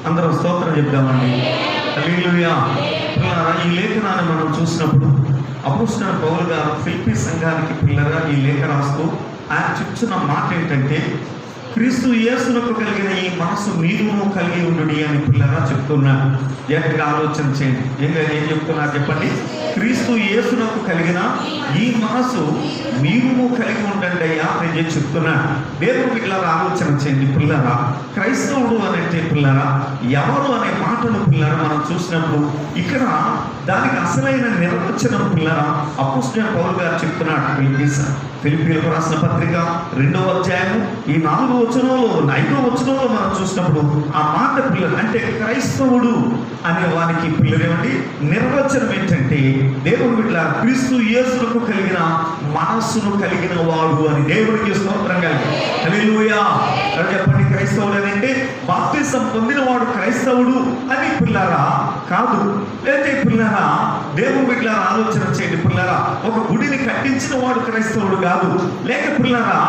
అందరం స్తోత్రం చెప్దామండి. హల్లెలూయా. ఈ లేఖనాన్ని మనం చూసినప్పుడు అపోస్తలుడైన పౌలు గారు ఫిలిప్పీ సంఘానికి పిల్లగా ఈ లేఖ రాస్తూ ఆయన చెప్తున్న మాట ఏంటంటే, క్రీస్తు యేసునకు కలిగిన ఈ మనసు మీరును కలిగి ఉండుడి అని పిల్లగా చెప్తున్నారు. జాగ్రత్తగా ఆలోచన చేయండి. ఏం చెప్తున్నారు చెప్పండి. క్రీస్తు యేసునకు కలిగిన ఈ మనసు మీరును కలిగి ఉండండి అయ్యా నేను చెప్తున్నాను. దేవుడు పిల్లరా ఆలోచన చేయండి. పిల్లరా క్రైస్తవుడు అంటే పిల్లరా ఎవరు అనే మాటను పిల్లరా మనం చూసినప్పుడు ఇక్కడ దానికి అసలైన నిర్వచనం పిల్లరా అపోస్తలుడైన పౌలు గారు చెప్తున్నాడు. ఫిలిప్పీయులకు రాసిన పత్రిక 2వ అధ్యాయము ఈ 4వ వచనంలో 5వ వచనంలో మనం చూసినప్పుడు ఆ మాట పిల్లలు అంటే క్రైస్తవుడు అనే వానికి పిల్లలేమండి నిర్వచనం ఏంటంటే, దేవుడు బిడ్డ క్రీస్తు యేసునకు కలిగిన మనస్సును కలిగిన వాడు అని దేవుడికి స్తోత్రం కలిగి. హల్లెలూయా చెప్పండి. క్రైస్తవుడు అని అంటే బాప్తిసం పొందిన వాడు క్రైస్తవుడు అని పిల్లరా కాదు. అయితే పిల్లరా దేవుడు బిడ్డ ఆలోచన చేయండి. పిల్లరా ఒక గుడిని కట్టించిన వాడు క్రైస్తవుడు కాదు. లేక పిల్లరా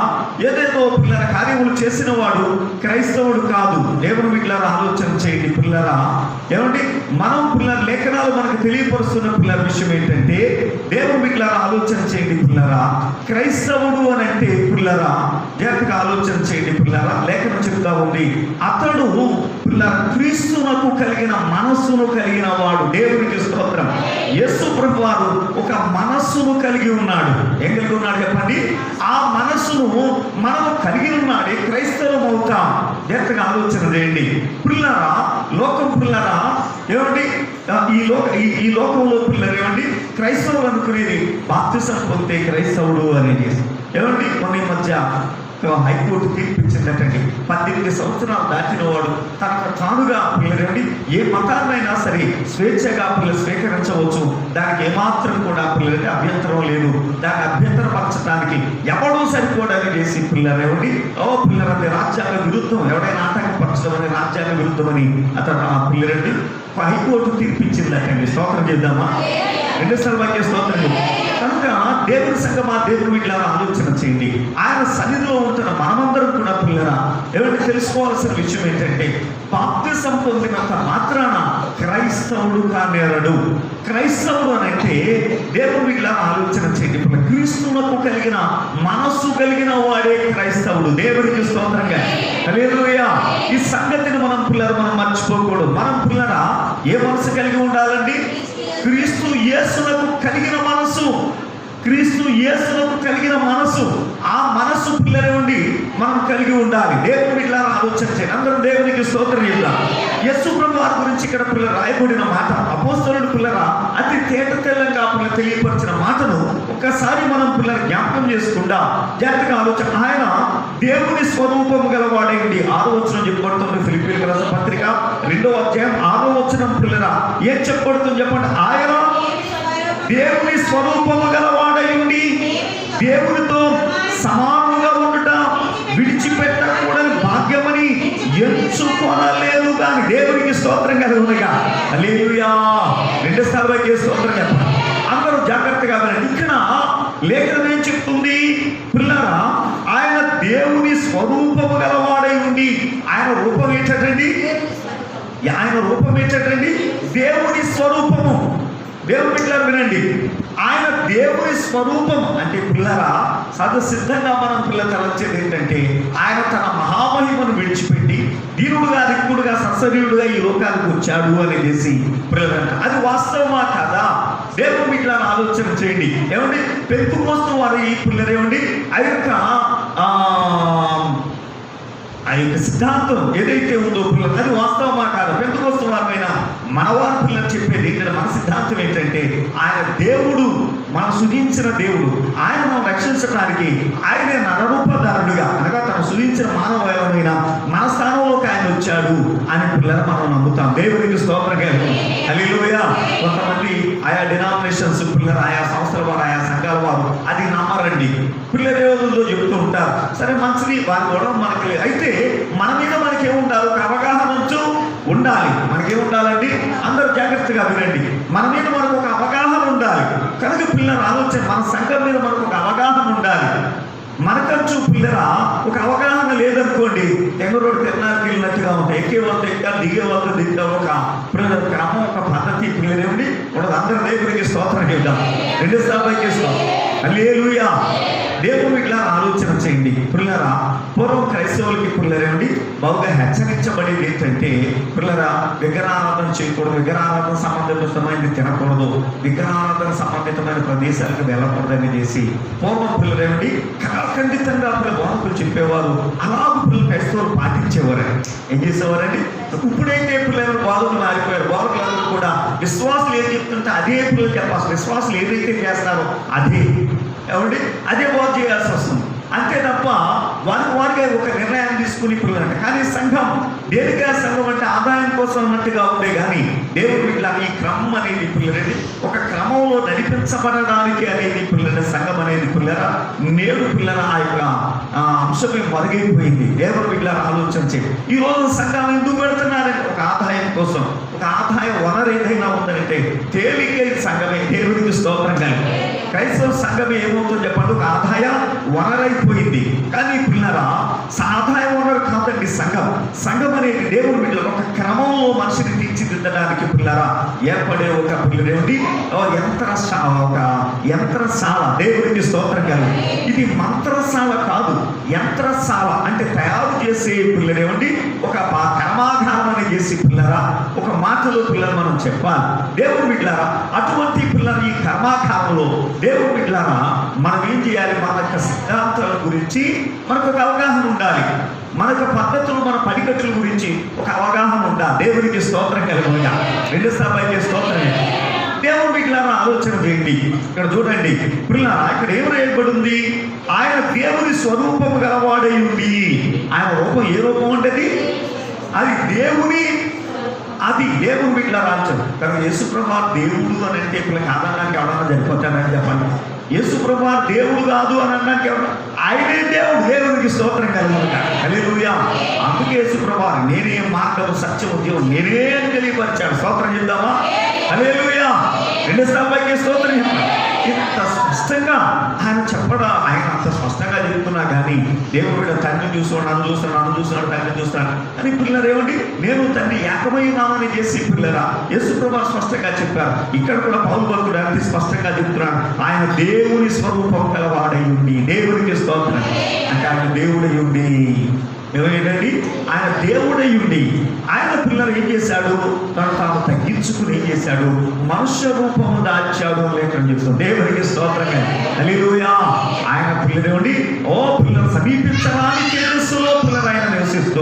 ఏదేదో పిల్లల కార్యములు చేసిన వాడు క్రైస్తవుడు కాదు. దేవుడు బిడ్డ ఆలోచన చేయండి. పిల్లరా ఏమండి మనం పిల్లల లేఖనాలు మనకు తెలియపరుస్తున్న పిల్లల విషయం ఏంటంటే, దేవుడు బిడ్డ ఆలోచన చేయండి. పిల్లరా క్రైస్తవుడు అని అంటే పిల్లరా జాగ్రత్తగా ఆలోచన చేయండి. పిల్లరా లేఖనం చెప్తా ఉంది, అతడు పిల్లల క్రీస్తునకు కలిగిన మనస్సును కలిగిన వాడు. దేవునికి స్తోత్రం. యేసు ప్రభు వారు ఒక మనస్సును కలిగి ఉన్నాడు. ఏం కలిగి ఉన్నాడు చెప్పండి. ఆ మనస్సును మనము కలిగి ఉన్నాడే క్రైస్తవం అవుతాం. జాగ్రత్తగా ఆలోచన చేయండి. పిల్లరా లోకం పిల్లరా ఏమండి ఈ లోకంలో పిల్లలు ఏమండి క్రైస్తవులు అనుకునేది బాప్తిసం పొందితే క్రైస్తవుడు అనేది. ఏమండి కొన్ని మధ్య హైకోర్టు తీర్పిచ్చిందటండి. 18 సంవత్సరాలు దాటిన వాడు తనకు తానుగా పిల్లలండి ఏ మతాన్నైనా సరే స్వేచ్ఛగా పిల్లలు స్వీకరించవచ్చు. దానికి ఏమాత్రం కూడా పిల్లలకి అభ్యంతరం లేదు. దాన్ని అభ్యంతరపరచడానికి ఎవడో సరిపోవడానికి చేసి పిల్లలేమండి పిల్లలంటే రాజ్యాంగ విరుద్ధం, ఎవడైనా ఆటంకపరచడం అని రాజ్యాంగ విరుద్ధమని అతను ఆ పిల్లలండి హైకోర్టు తీర్పిచ్చిందటండి. స్తోత్రం చేద్దామా? 2 సార్లు వాక్య స్తోత్రం. కనుక దేవుని సంఘమా దేవుని వీళ్ళ ఆలోచన చేయండి. ఆయన సన్నిధిలో ఉంటున్న మనమందరం కూడా పిల్లరా ఏమంటే తెలుసుకోవాల్సిన విషయం ఏంటంటే, బాప్తిసం పొందినంత మాత్రాన క్రైస్తవుడు కానేరడు. క్రైస్తవుడు అని అంటే దేవుని వీళ్ళ ఆలోచన చేయండి. క్రీస్తునకు కలిగిన మనస్సు కలిగిన వాడే క్రైస్తవుడు. దేవునికి స్తోత్రంగా. హల్లెలూయా. ఈ సంగతిని మనం పిల్లలు మనం మర్చిపోకూడదు. మనం పిల్లరా ఏ మనసు కలిగి ఉండాలండి? క్రీస్తు యేసునకు కలిగిన మనసు. క్రీస్తు యేసునకు కలిగిన మనసు. ఆ మనసు పిల్లలే ఉండి మనం కలిగి ఉండాలి. దేవుని బిడ్డ ఆలోచన చేయండి. అందరూ దేవునికి స్తోత్రం చేద్దాం. యేసు ప్రభు వారి గురించి ఇక్కడ పిల్లలు రాయబడిన మాట అపోస్తలుడు పిల్లరా అతి తేట తెల్లంగా పిల్లలు తెలియపరిచిన మాటను ఒక్కసారి మనం పిల్లలు జ్ఞాపకం చేసుకుందాం. జాగ్రత్తగా ఆలోచన. ఆయన దేవుని స్వరూపం గలవాడేంటి 6వ వచనం చెప్పబడుతుంది. ఫిలిప్పీయులకు రాసిన పత్రిక 2వ అధ్యాయం 6వ వచనం పిల్లరా ఏం చెప్పబడుతుంది చెప్పండి. ఆయన దేవుని స్వరూపము గలవాడై ఉండి దేవునితో సమానంగా ఉండుట విడిచిపెట్టకూడని భాగ్యమని ఎంచుకొనలేదు కానీ. దేవునికి స్తోత్రం కలుగునుగా. హల్లెలూయా. 2 సార్లు వాక్య స్తోత్రం చెప్పండి. అందరూ జాగ్రత్తగా వినండి. ఇక్కడ లేఖనం ఏం చెప్తుంది పిల్లరా? ఆయన దేవుని స్వరూపము గలవాడై ఉండి, ఆయన రూపం ఏంటండి? ఆయన రూపం ఏంటండి? దేవుని స్వరూపము. దేవుని బిడ్డలారా వినండి. ఆయన దేవుని స్వరూపం అంటే పిల్లరా సదసిద్ధంగా మనం పిల్లలు తలచేది ఏంటంటే, ఆయన తన మహామహిమను విడిచిపెట్టి దీనుడుగా రిక్కుడుగా సశరీరుడుగా ఈ లోకానికి వచ్చాడు అని చేసి పిల్లలంట. అది వాస్తవమా కదా? దేవుని బిడ్డలారా ఆలోచన చేయండి. ఏమండి పెంతెకోస్తు వారు ఈ పిల్లలు ఏమండి ఆ యొక్క సిద్ధాంతం ఏదైతే ఉందో పిల్లలు అది వాస్తవమా కాదు? పెంతెకోస్తు వారైనా మనవారి పిల్లలు చెప్పేది ఇక్కడ మన సిద్ధాంతం ఏంటంటే, ఆయన దేవుడు, మనం సృజించిన దేవుడు, ఆయన మనం రక్షించడానికి ఆయనే నరరూపధారుడుగా అనగా తను సృజించిన మానవమైన మన స్థానంలోకి ఆయన వచ్చాడు అని పిల్లలు మనం నమ్ముతాం. దేవునికి స్తోత్రంగా. హల్లెలూయా. కొంతమంది ఆయా డినామినేషన్స్ పిల్లలు ఆయా సంస్థల వారు ఆయా సంఘాల వారు అది నమ్మరండి. పిల్లల రోజుల్లో చెప్తూ ఉంటారు. సరే మంచిది, వారి కూడా మనకి లేదు. అయితే మన మీద మనకేముండాలి? ఒక అవగాహన ఉండాలి. మనకేముండాలండి? అందరూ జాగ్రత్తగా వినండి. మన మీద మనకు ఒక అవగాహన ఉండాలి. కనుక పిల్లల ఆలోచన మన సంఘం మీద మనకు ఒక అవగాహన ఉండాలి. మనకంటూ పిల్లరా ఒక అవగాహన లేదనుకోండి, ఎంగరోడు తిరణాలకు వెళ్ళినట్టుగా ఉంటాయి. ఎక్కే వాళ్ళు ఎక్క, దిగే వాళ్ళు దిగ్గా ఒక పిల్లల క్రమం, ఒక పద్ధతి పిల్లలేమిటి ఉండదు. అందరూ దేవుడికి స్తోత్రం చేద్దాం, రెండు సార్లు చేస్తాం. హల్లెలూయా. దేవుడు ఇట్లా ఆలోచన చేయండి పిల్లరా. పూర్వం క్రైస్తవులకి పిల్లరేమిటి బాగా హెచ్చరించబడేది ఏంటంటే, పిల్లరా విగ్రహారాధన చేయకూడదు, విగ్రహారాధన సంబంధితమైనది తినకూడదు, విగ్రహారాధన సంబంధితమైన ప్రదేశాలకు వెళ్ళకూడదని చేసి పూర్వం పిల్లరేమిటి ఖండితంగా పిల్లల బోధకులు చెప్పేవారు. అలాగ పిల్లలు క్రైస్తవులు పాటించేవారండి. ఏం చేసేవారండి? ఇప్పుడైతే పిల్లలు బోధకులు మారిపోయారు. బోధకులందరూ కూడా విశ్వాసులు ఏం చెప్తుంటే అదే పిల్లలు చెప్పాల్సి, విశ్వాసులు ఏదైతే చేస్తారో అదే బోధ చేయాల్సి వస్తుంది. అంతే తప్ప వారికి ఒక నిర్ణయం తీసుకుని పిల్లలంటే. కానీ సంఘం దేనిగా సంఘం అంటే ఆదాయం కోసం అన్నట్టుగా ఉండే, కానీ దేవుడు ఇట్లా ఈ క్రమం అనేది పిల్లలని ఒక క్రమంలో నడిపించబడడానికి అనేది పిల్లల సంఘం అనేది పిల్లల నేడు పిల్లల ఆ యొక్క అంశమే మరుగైపోయింది. దేవుడు ఇట్లా ఆలోచన చేయండి. ఈ రోజు సంఘం ఎందుకు పెడుతున్నారంటే ఒక ఆదాయం కోసం, ఒక ఆదాయ వనరు ఏదైనా ఉందంటే తేలికై సంఘమే. దేవుడికి స్తోత్రం కానీ క్రైస్తవ సంఘమే ఏమవుతుందో చెప్పండి, ఒక ఆదాయ వనరైపోయింది. కానీ పిల్లరా ఆదాయ వనరు కాదండి సంఘం. సంఘం అనేది దేవుడు బిడ్డలు ఒక క్రమంలో మనిషిని తీర్చిదిద్దడానికి పిల్లరా ఏర్పడే ఒక పిల్లలేమిటి యంత్రశాల. దేవుడికి స్తోత్రం కానీ ఇది మంత్రశాల కాదు, యంత్రశాల. అంటే తయారు చేసే పిల్లలేమిటి ఒక కర్మాగారం అని చేసి పిల్లరా ఒక మాటలో పిల్లలు మనం చెప్పాలి. దేవుడు బిడ్డలారా అటువంటి పిల్లలు ఈ కర్మాగారంలో దేవుడు బిడ్డలారా మనం ఏం చేయాలి? మన యొక్క సిద్ధాంతాల గురించి మనకు ఒక అవగాహన ఉండాలి. మనకు పద్ధతులు, మన పడికట్టుల గురించి ఒక అవగాహన ఉండాలి. దేవుడికి స్తోత్రం కలుగుగా రెండు సార్లు స్తోత్రం. దేవుడు బిడ్డలారా ఆలోచన చేయండి. ఇక్కడ చూడండి పిల్లలారా, ఇక్కడ ఏం రాయబడింది? ఆయన దేవుని స్వరూపము గలవాడై ఉండి. ఆయన రూపం ఏ రూపం ఉంటుంది? అది దేవుని, అది దేవుడు బిడ్డలారా అంటారు. కానీ యేసుప్రభు దేవుడు అని అంటే పిల్లలకి ఆధారానికి ఎవడన్నా సరిపోతాడని చెప్పండి. యేసుప్రభు దేవుడు కాదు అని అన్నాక ఎవరు? ఆయనే దేవుడు. దేవునికి స్తోత్రం కలుగునుగాక. హల్లెలూయా. అందుకే యేసుప్రభు నేనే మార్గము సత్యము జీవం నేనే అని తెలియపరిచాడు. స్తోత్రం చెప్దామా? హల్లెలూయా. రెండు సార్లు స్తోత్రం చెప్పండి. ఇంత స్పష్టంగా ఆయన చెప్పడా, ఆయన అంత స్పష్టంగా చెప్తున్నా కానీ దేవుడు తండ్రి చూస్తున్నాడు, నన్ను చూస్తున్నాడు, తండ్రి చూస్తున్నాడు అని పిల్లలు ఏమండి నేను తండ్రి ఏకమైనామని చేసి పిల్లరా యేసుప్రభు స్పష్టంగా చెప్పారు. ఇక్కడ కూడా పౌలు భక్తుడు అతి స్పష్టంగా చెప్తున్నాడు, ఆయన దేవుని స్వరూపం కలవాడై ఉండి. దేవుడికి స్తోత్రం. అంటే ఆయన దేవుడై ఉండి ఏమైందండి? ఆయన దేవుడై ఉండి ఆయన పిల్లలు ఏం చేశాడు? తాను తగ్గించుకుని ఏం చేశాడు? మనుష్య రూపము దాచాడు లేఖనం చెప్తాం. దేవుడికి స్తోత్రంగా. హల్లెలూయా. ఆయన పిల్లలేండి పిల్లలు సమీపించడానికి తేజస్సులో పిల్లలు ఆయన నివసిస్తూ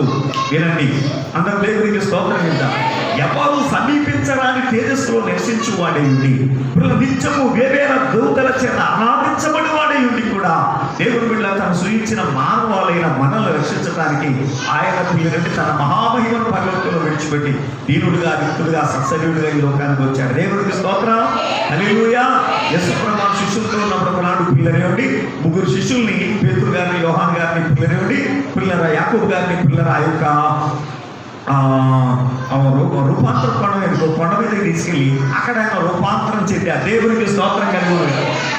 వినండి అందరూ దేవుడికి స్తోత్రం చెప్తాం. ఎవరు సమీపించడానికి తేజస్సులో నివసించు వాడే ఉండి పిల్లల నిత్యము వేవేల దూతల చేత ఆరాధించబడి వాడే ఉండి కూడా దేవుడు బిడ్డ తను సూచించిన మానవాలైన మనల్ని రక్షించడానికి ఆయన పిల్లలంటే తన మహామహిమను పర్వతంలో విడిచిపెట్టి దీనుడుగా, నిత్యుడుగా, సత్సర్యుడిగా ఈ లోకానికి వచ్చాడు. దేవుడికి స్తోత్రం. హల్లెలూయా. యేసుప్రభు శిష్యులతో ఉన్నప్పుడు ఒకనాడు పిల్లనేవండి ముగ్గురు శిష్యుల్ని, పేతురు గారిని, యోహాను గారిని పిల్లనేవండి పిల్లల యాకోబు గారిని పిల్లల ఆ యొక్క రూపాంతర కొండ మీద తీసుకెళ్ళి అక్కడ ఆయన రూపాంతరం చెందారు. దేవుడికి స్తోత్రం కలిగి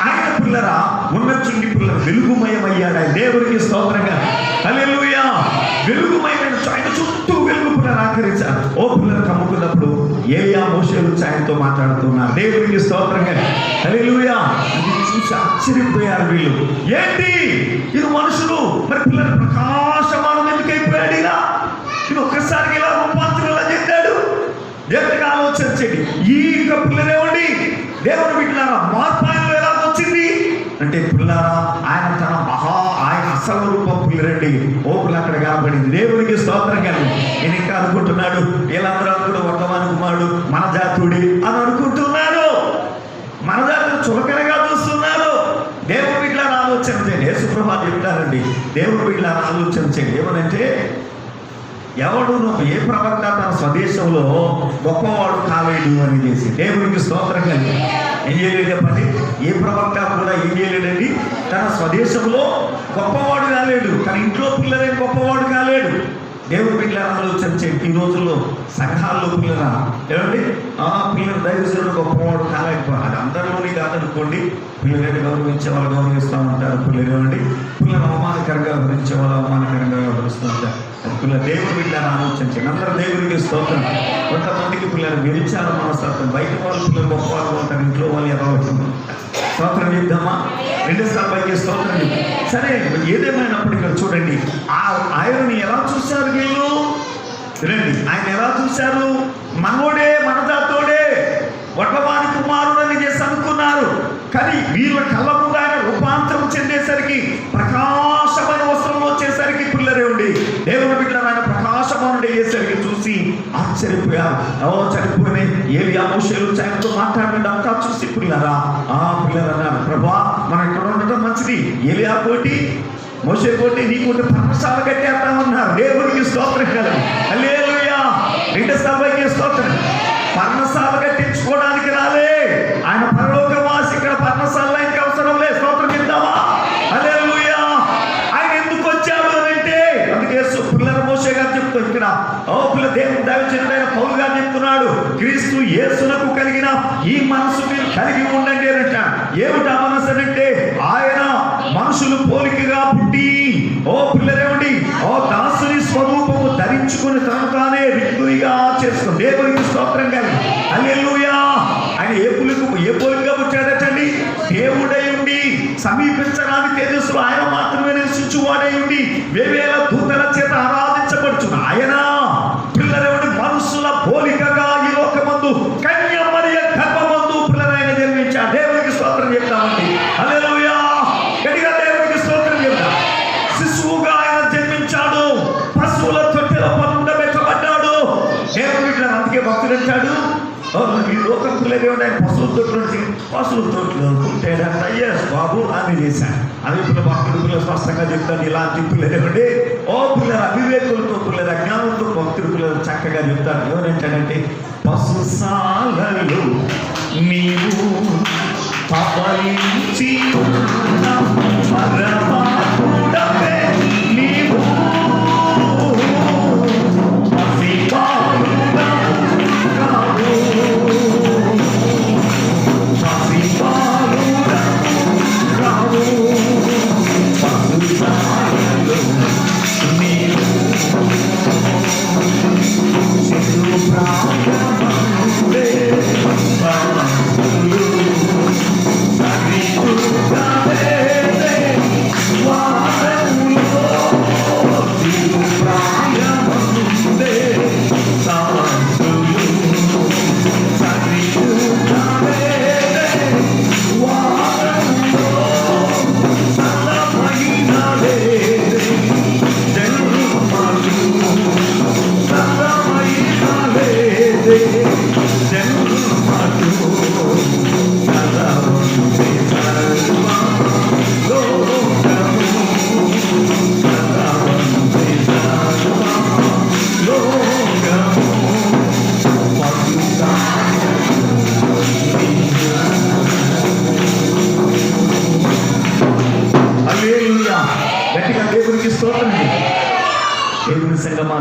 ఆయన పిల్లరా ఉన్నచుండి పిల్లలు వెలుగుమయమయ్యాడు. ఆయన దేవుడికి స్తోత్రంగా. హల్లెలూయా. వెలుగుమయమైన ఆయన చుట్టూ వెలుగు పిల్లలు ఆకరించారు. పిల్లలు కమ్ముకున్నప్పుడు ఏలియా, మోషే ఆయనతో మాట్లాడుతున్నారు. దేవుడికి స్తోత్రంగా. హల్లెలూయా. అది చూసి ఆశ్చర్యపోయారు వీళ్ళు. ఏంటి ఇది మనుషులు, మరి పిల్లలు ప్రకాశమానం ఎందుకు అయిపోయాడు? ఇలా ఇది ఒక్కసారికి ఇలా రూపాంతరం ఎలా చెందాడు? ఎంతగా ఆలోచించండి. ఈ పిల్లలేవండి దేవుని బిడ్డలారా మార్పు ఆయనలో ఎలా వచ్చింది అంటే పిల్లారా ఆయన అసలు రూపం పిల్లరండి పిల్ల అక్కడ కనబడింది. దేవునికి స్తోత్రం కానీ నేను ఇంకా అనుకుంటున్నాడు వీళ్ళందరూ కూడా వర్తమాన కుమారుడు మన జాతుడి అని అనుకుంటున్నాడు. మన జాతుడు చులకనగా చూస్తున్నారు. దేవుని బిడ్డలారా ఆలోచన చేయండి. యేసుప్రభు చెప్తారండి దేవుని బిడ్డలారా ఆలోచన చేయండి. ఏమనంటే ఎవడు ఏ ప్రవక్త తన స్వదేశంలో గొప్పవాడు కాలేడు అని చేసి దేవునికి స్తోత్రం కలిగి ఏం చేయలేదు చెప్పండి? ఏ ప్రవక్త కూడా ఏం చేయలేడండి? తన స్వదేశంలో గొప్పవాడు కాలేడు, తన ఇంట్లో పిల్లలే గొప్పవాడు కాలేడు. దేవుని బిడ్డల ఆలోచన చేయండి. ఈ రోజుల్లో సంఘాల్లో పిల్లరా ఏమండి పిల్లలు దైవజనుడు గొప్పవాడు కాలేకపోవాలి, అది అందరిలోని కాదనుకోండి. పిల్లలని గౌరవించే వాళ్ళు గౌరవిస్తూ ఉంటారు, పిల్లలు ఏమండి పిల్లలు అవమానకరంగా వ్యవహరించే వాళ్ళు అవమానకరంగా వ్యవహరిస్తూ ఉంటారు. అది పిల్లలు దేవుని బిడ్డలను ఆలోచించండి. అందరూ దేవునికి స్తోత్రం. కొంతమందికి పిల్లలు విరిచారు మనస్తత్వం, బయట వాళ్ళు పిల్లలు గొప్ప వాళ్ళు ఉంటారు, ఇంట్లో వాళ్ళు ఎలా అవుతుంది. స్తోత్రం చేద్దామా? రెండోసారి పైకి స్తోత్రం చేద్దాం. సరే, ఏదేమైనప్పటికీ చూడండి ఆయనని ఎలా చూశారు వీళ్ళు. రండి, ఆయన ఎలా చూశారు? మనోడే, మనదాతోడే, వడ్లవాని కుమారుడని చేసి అనుకున్నారు. కానీ వీళ్ళ కళ్ళ ముందు ఆయన రూపాంతరం చెందేసరికి, ప్రకాశమైన వస్త్రంలో వచ్చేసరికి పిల్లరే ఉండి దేవుని బిడ్డలు ఆయన ప్రకాశమానుడు అయ్యేసరికి చూసి ఆశ్చర్యపోయారు. చనిపోయిన ఏలియా మోషేలు ఆయనతో మాట్లాడిన అంతా చూసి పిల్లరా పిల్లలు అన్నారు, ప్రభా మనం ఇక్కడ ఉండటం మంచిది, ఏలియా కోటి మోషే కోటి నీ కోటి పర్ణశాల కట్టేస్తామన్నారు. దేవునికి స్తోత్రం కలదు. హల్లెలూయా. రెండోసారి స్తోత్రం. పర్ణశాల కట్టించుకోవడానికి రాలే ఆయన, పరలోకవాసి. ఇక్కడ పర్ణశాల ఇంకా అవసరం లేదు. స్తోత్రం చెప్తావా? హల్లెలూయా. ఆయన ఎందుకు వచ్చాడు అని అంటే, అందుకే పిల్లల మోషే గారు చెప్తారు ఇక్కడ, పిల్ల దేవుని దైవజనుడైన పౌలు గారు చెప్తున్నాడు, క్రీస్తు యేసునకు కలిగిన ఈ మనసు మీరు కలిగి ఉండండి అని అంటాడు. ఏమిటా మనసు అంటే, ఆయన మనుషులు పోలికగా పుట్టి పిల్లరేమిటి దాసుని స్వరూపము ధరించుకుని తను తానే రిక్తునిగా చేసుకుని దేవునికి స్తోత్రం కానీ. హల్లెలూయా. ఆయన ఏ పోలికగా పుట్టాడటండి? దేవుడై ఉండి సమీపించడానికి తేజస్సులో ఆయన మాత్రమే నివసించువాడై ఉండి వేవేల దూతల చేత ఆరాధించబడుచున్న ఆయన పిల్లరేమిటి మనుషుల పోలికగా ఈ లోకమందు కన్య మరియ గర్భమందు పిల్లలైన జన్మించాడు. దేవునికి స్తోత్రం చెప్తామండి. హల్లెలూయా. గట్టిగా దేవునికి స్తోత్రం చెప్తాం. శిశువుగా ఆయన జన్మించాడు, పశువుల తొట్టెలో పండబెట్టబడ్డాడు. దేవుని అందుకే భక్తుడు అంటాడు, ఈ లోకం పిల్లలు ఆయన పశువుల తోటలో పుట్టాడంట. ఎస్ బాబు అని చేశాను. అవి పిల్ల భక్తుడు పిల్లలు స్పష్టంగా చెప్తాను. ఇలాంటి పిల్లలేమండి పిల్లలు అవివేకులతో, పిల్లలు అజ్ఞానంతో భక్తుడు పిల్లలు చక్కగా చెప్తారు. ఎవరంటాడంటే, పశుశాలలో నీవు పవలించి పరమాత్ముడవే నీవు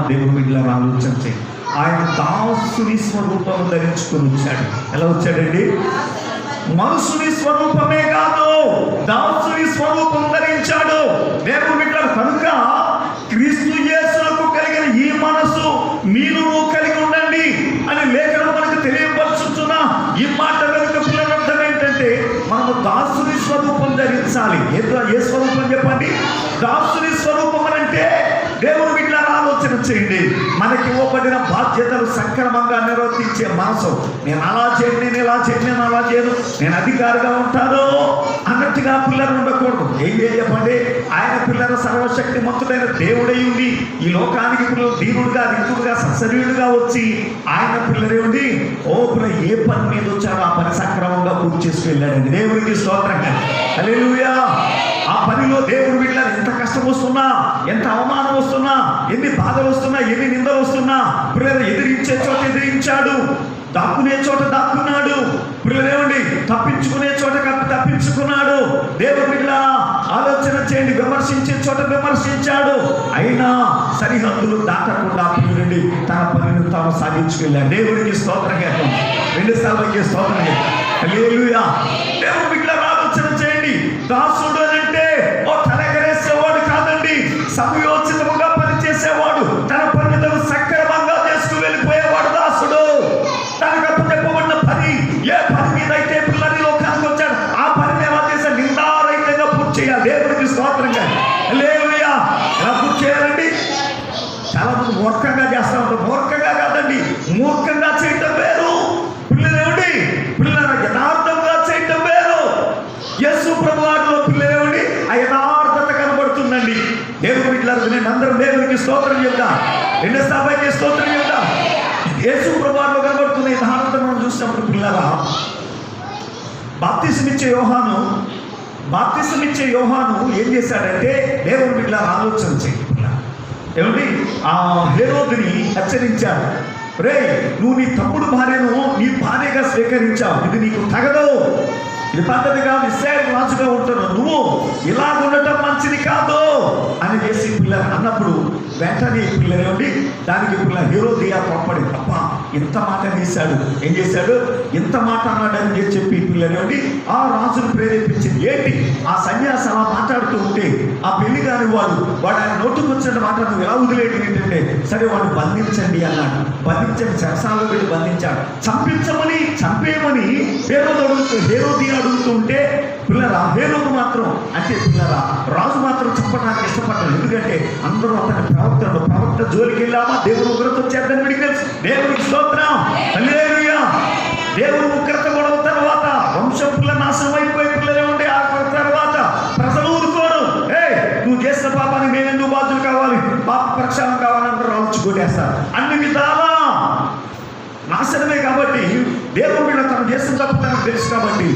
దేవుని బిడ్డలను ఆలోచన చేయండి. ఆయన దాసుని స్వరూపం ధరించుకుని వచ్చాడు. ఎలా వచ్చాడండి? మనుషుని స్వరూపమే కాదు, దాసుని స్వరూపం ధరించాడు. దేవుని బిడ్డలు కనుక క్రీస్తు యేసునకు కలిగిన ఈ మనసు మీరు కలిగి ఉండండి అని లేఖనం మనకు తెలియపరుచుతున్నా. ఈ మాట వెనుక పిల్లల అర్థం ఏంటంటే, మనము దాసుని స్వరూపం ధరించాలి. ఏ స్వరూపం చెప్పండి? దాసుని స్వరూపం అని అంటే దేవుని బిడ్డలను ఆలోచన చేయండి. మనకి ఇవ్వబడిన బాధ్యతలు సక్రమంగా నిర్వర్తించే మనసు. నేను అలా చేయను, నేను ఇలా చేయను, నేను అలా చేయను, నేను అధికారిగా ఉంటాను అన్నట్టుగా పిల్లలు ఉండకూడదు. ఏం చెప్పండి? ఆయన పిల్లల సర్వశక్తి మంతుడైన దేవుడై ఉండి ఈ లోకానికి పిల్లలు దీనుడుగా, రిక్తుడుగా, సశరీరుడుగా వచ్చి ఆయన పిల్లలే ఉండి పిల్ల ఏ పని మీద వచ్చారో ఆ పని సక్రమంగా పూర్తి చేసుకు వెళ్ళాడండి. దేవుడికి స్తోత్రంగా. హల్లెలూయా. ఆ పనిలో దేవుడు బిడ్డలు ఎంత కష్టం వస్తున్నా, ఎంత అవమానం వస్తున్నా, ఎన్ని బాధలు వస్తున్నా, ఎన్ని నిందలు వస్తున్నా, పిల్లలు ఎదిరించే చోట ఎదిరించి తప్పించాడు, దాక్కునే చోట దాక్కున్నాడు, పిల్లలేమండి తప్పించుకునే చోట తప్పించుకున్నాడు. దేవుని బిడ్డలారా ఆలోచన చేయండి, విమర్శించే చోట విమర్శించాడు, అయినా సరిహద్దులు దాటకుండా పిల్లలండి తన పనిని తాను సాధించుకెళ్ళాడు. దేవుడికి స్తోత్రం చేద్దాం, 2 సార్లు స్తోత్రం. హల్లెలూయా. దేవుని బిడ్డలారా ఆలోచన చేయండి, దాసుడు అంటే ఓ తలెగరేసేవాడు కాదండి, సమయోచితముగా పనిచేసేవాడు, తన పని తను సక్రమంగా చేసుకుని వెళ్ళిపోయేవాడు దాసుడు. తనకు అప్పచెప్పబడిన పని, ఏ పని మీద అయితే పిల్లలు లోకానికి వచ్చాడు ఆ పనిని ఎలా చేశాడు, నిందారహితంగా పూర్తి చేయాలి. దేవుడికి స్తోత్రంగా. హల్లెలూయా. ఎలా పూర్తి చేయాలండి? చాలా మంది మూర్ఖంగా చేస్తా ఉంటారు. మూర్ఖంగా కాదండి, మూర్ఖంగా చేయటం వేరు, పిల్లలేమండి పిల్లల యథార్థంగా చేయటం వేరు. యేసు ప్రభువారిలో పిల్లలేమండి ఆ యథార్థత కనబడుతుందండి. దేవుని బిడ్డలారా నేను అందరం దేవునికి స్తోత్రం చెప్తాం, 2 సార్లు స్తోత్రం చెప్తాం. యేసు ప్రభువారిలో కనబడుతున్న యథార్థత మనం చూసినప్పుడు పిల్లరా, బాప్తిసమిచ్చే యోహాను ఏం చేశాడంటే, దేవుని బిడ్డలారా ఆలోచన చేయండి, ఏమండి ఆ హేరోదుని హెచ్చరించాడు, రే నువ్వు నీ తమ్ముడు భార్యను నీ భార్యగా స్వీకరించావు, ఇది నీకు తగదు, ఇది పద్ధతి కాదు, ఇశ్రాయేలు రాజుగా ఉంటున్నావు, నువ్వు ఇలా ఉండటం మంచిది కాదు అని చేసి పిల్లలు అన్నప్పుడు వెంటనే పిల్లలేమండి దానికి పిల్ల హేరోదియా పంపడి తప్ప ఇంత మాట తీశాడు. ఏం చేశాడు? ఇంత మాట అన్నాడని చెప్పి పిల్లలేమండి ఆ రాజును ప్రేరేపించింది. ఏంటి ఆ సన్యాసి అలా మాట్లాడుతూ ఉంటే ఆ పెళ్లి కాని వాడు ఆయన నోటుకు వచ్చిన మాట నువ్వు ఎలా వదిలేయడం ఏంటంటే, సరే వాడు బంధించండి అన్నాడు. బంధించండి, చెరసాలలో పెట్టి బంధించాడు. చంపేయమని హేరోదియా అడుగుతుంటే పిల్లరా హేరోదు మాత్రం అంటే పిల్లరా రాజు మాత్రం చంపడానికి ఇష్టపడ్డాడు. ఎందుకంటే అందరూ అతని ప్రవక్త జోలికి వెళ్ళామా దేవుడు ఉగ్రత వచ్చేద్దని వీడికి తెలుసు. దేవుడికి స్తోత్రం. హల్లెలూయా. దేవుడు ఉగ్రత గొడవ తర్వాత వంశం పిల్ల నాశనం అయిపోయి పిల్లలే ఉండే ఆ తర్వాత ప్రజలు ఊరుకోరు. నువ్వు చేసిన పాపానికి మేమెందుకు బాధ్యులు కావాలి, పాప ప్రక్షాళన కావాలంటే రావచ్చు కొట్టేస్తారు. అన్ని విధాలా నాశనమే. కాబట్టి దేవుడు వీళ్ళ తను చేసిన తప్పు తనకు తెలుసు కాబట్టి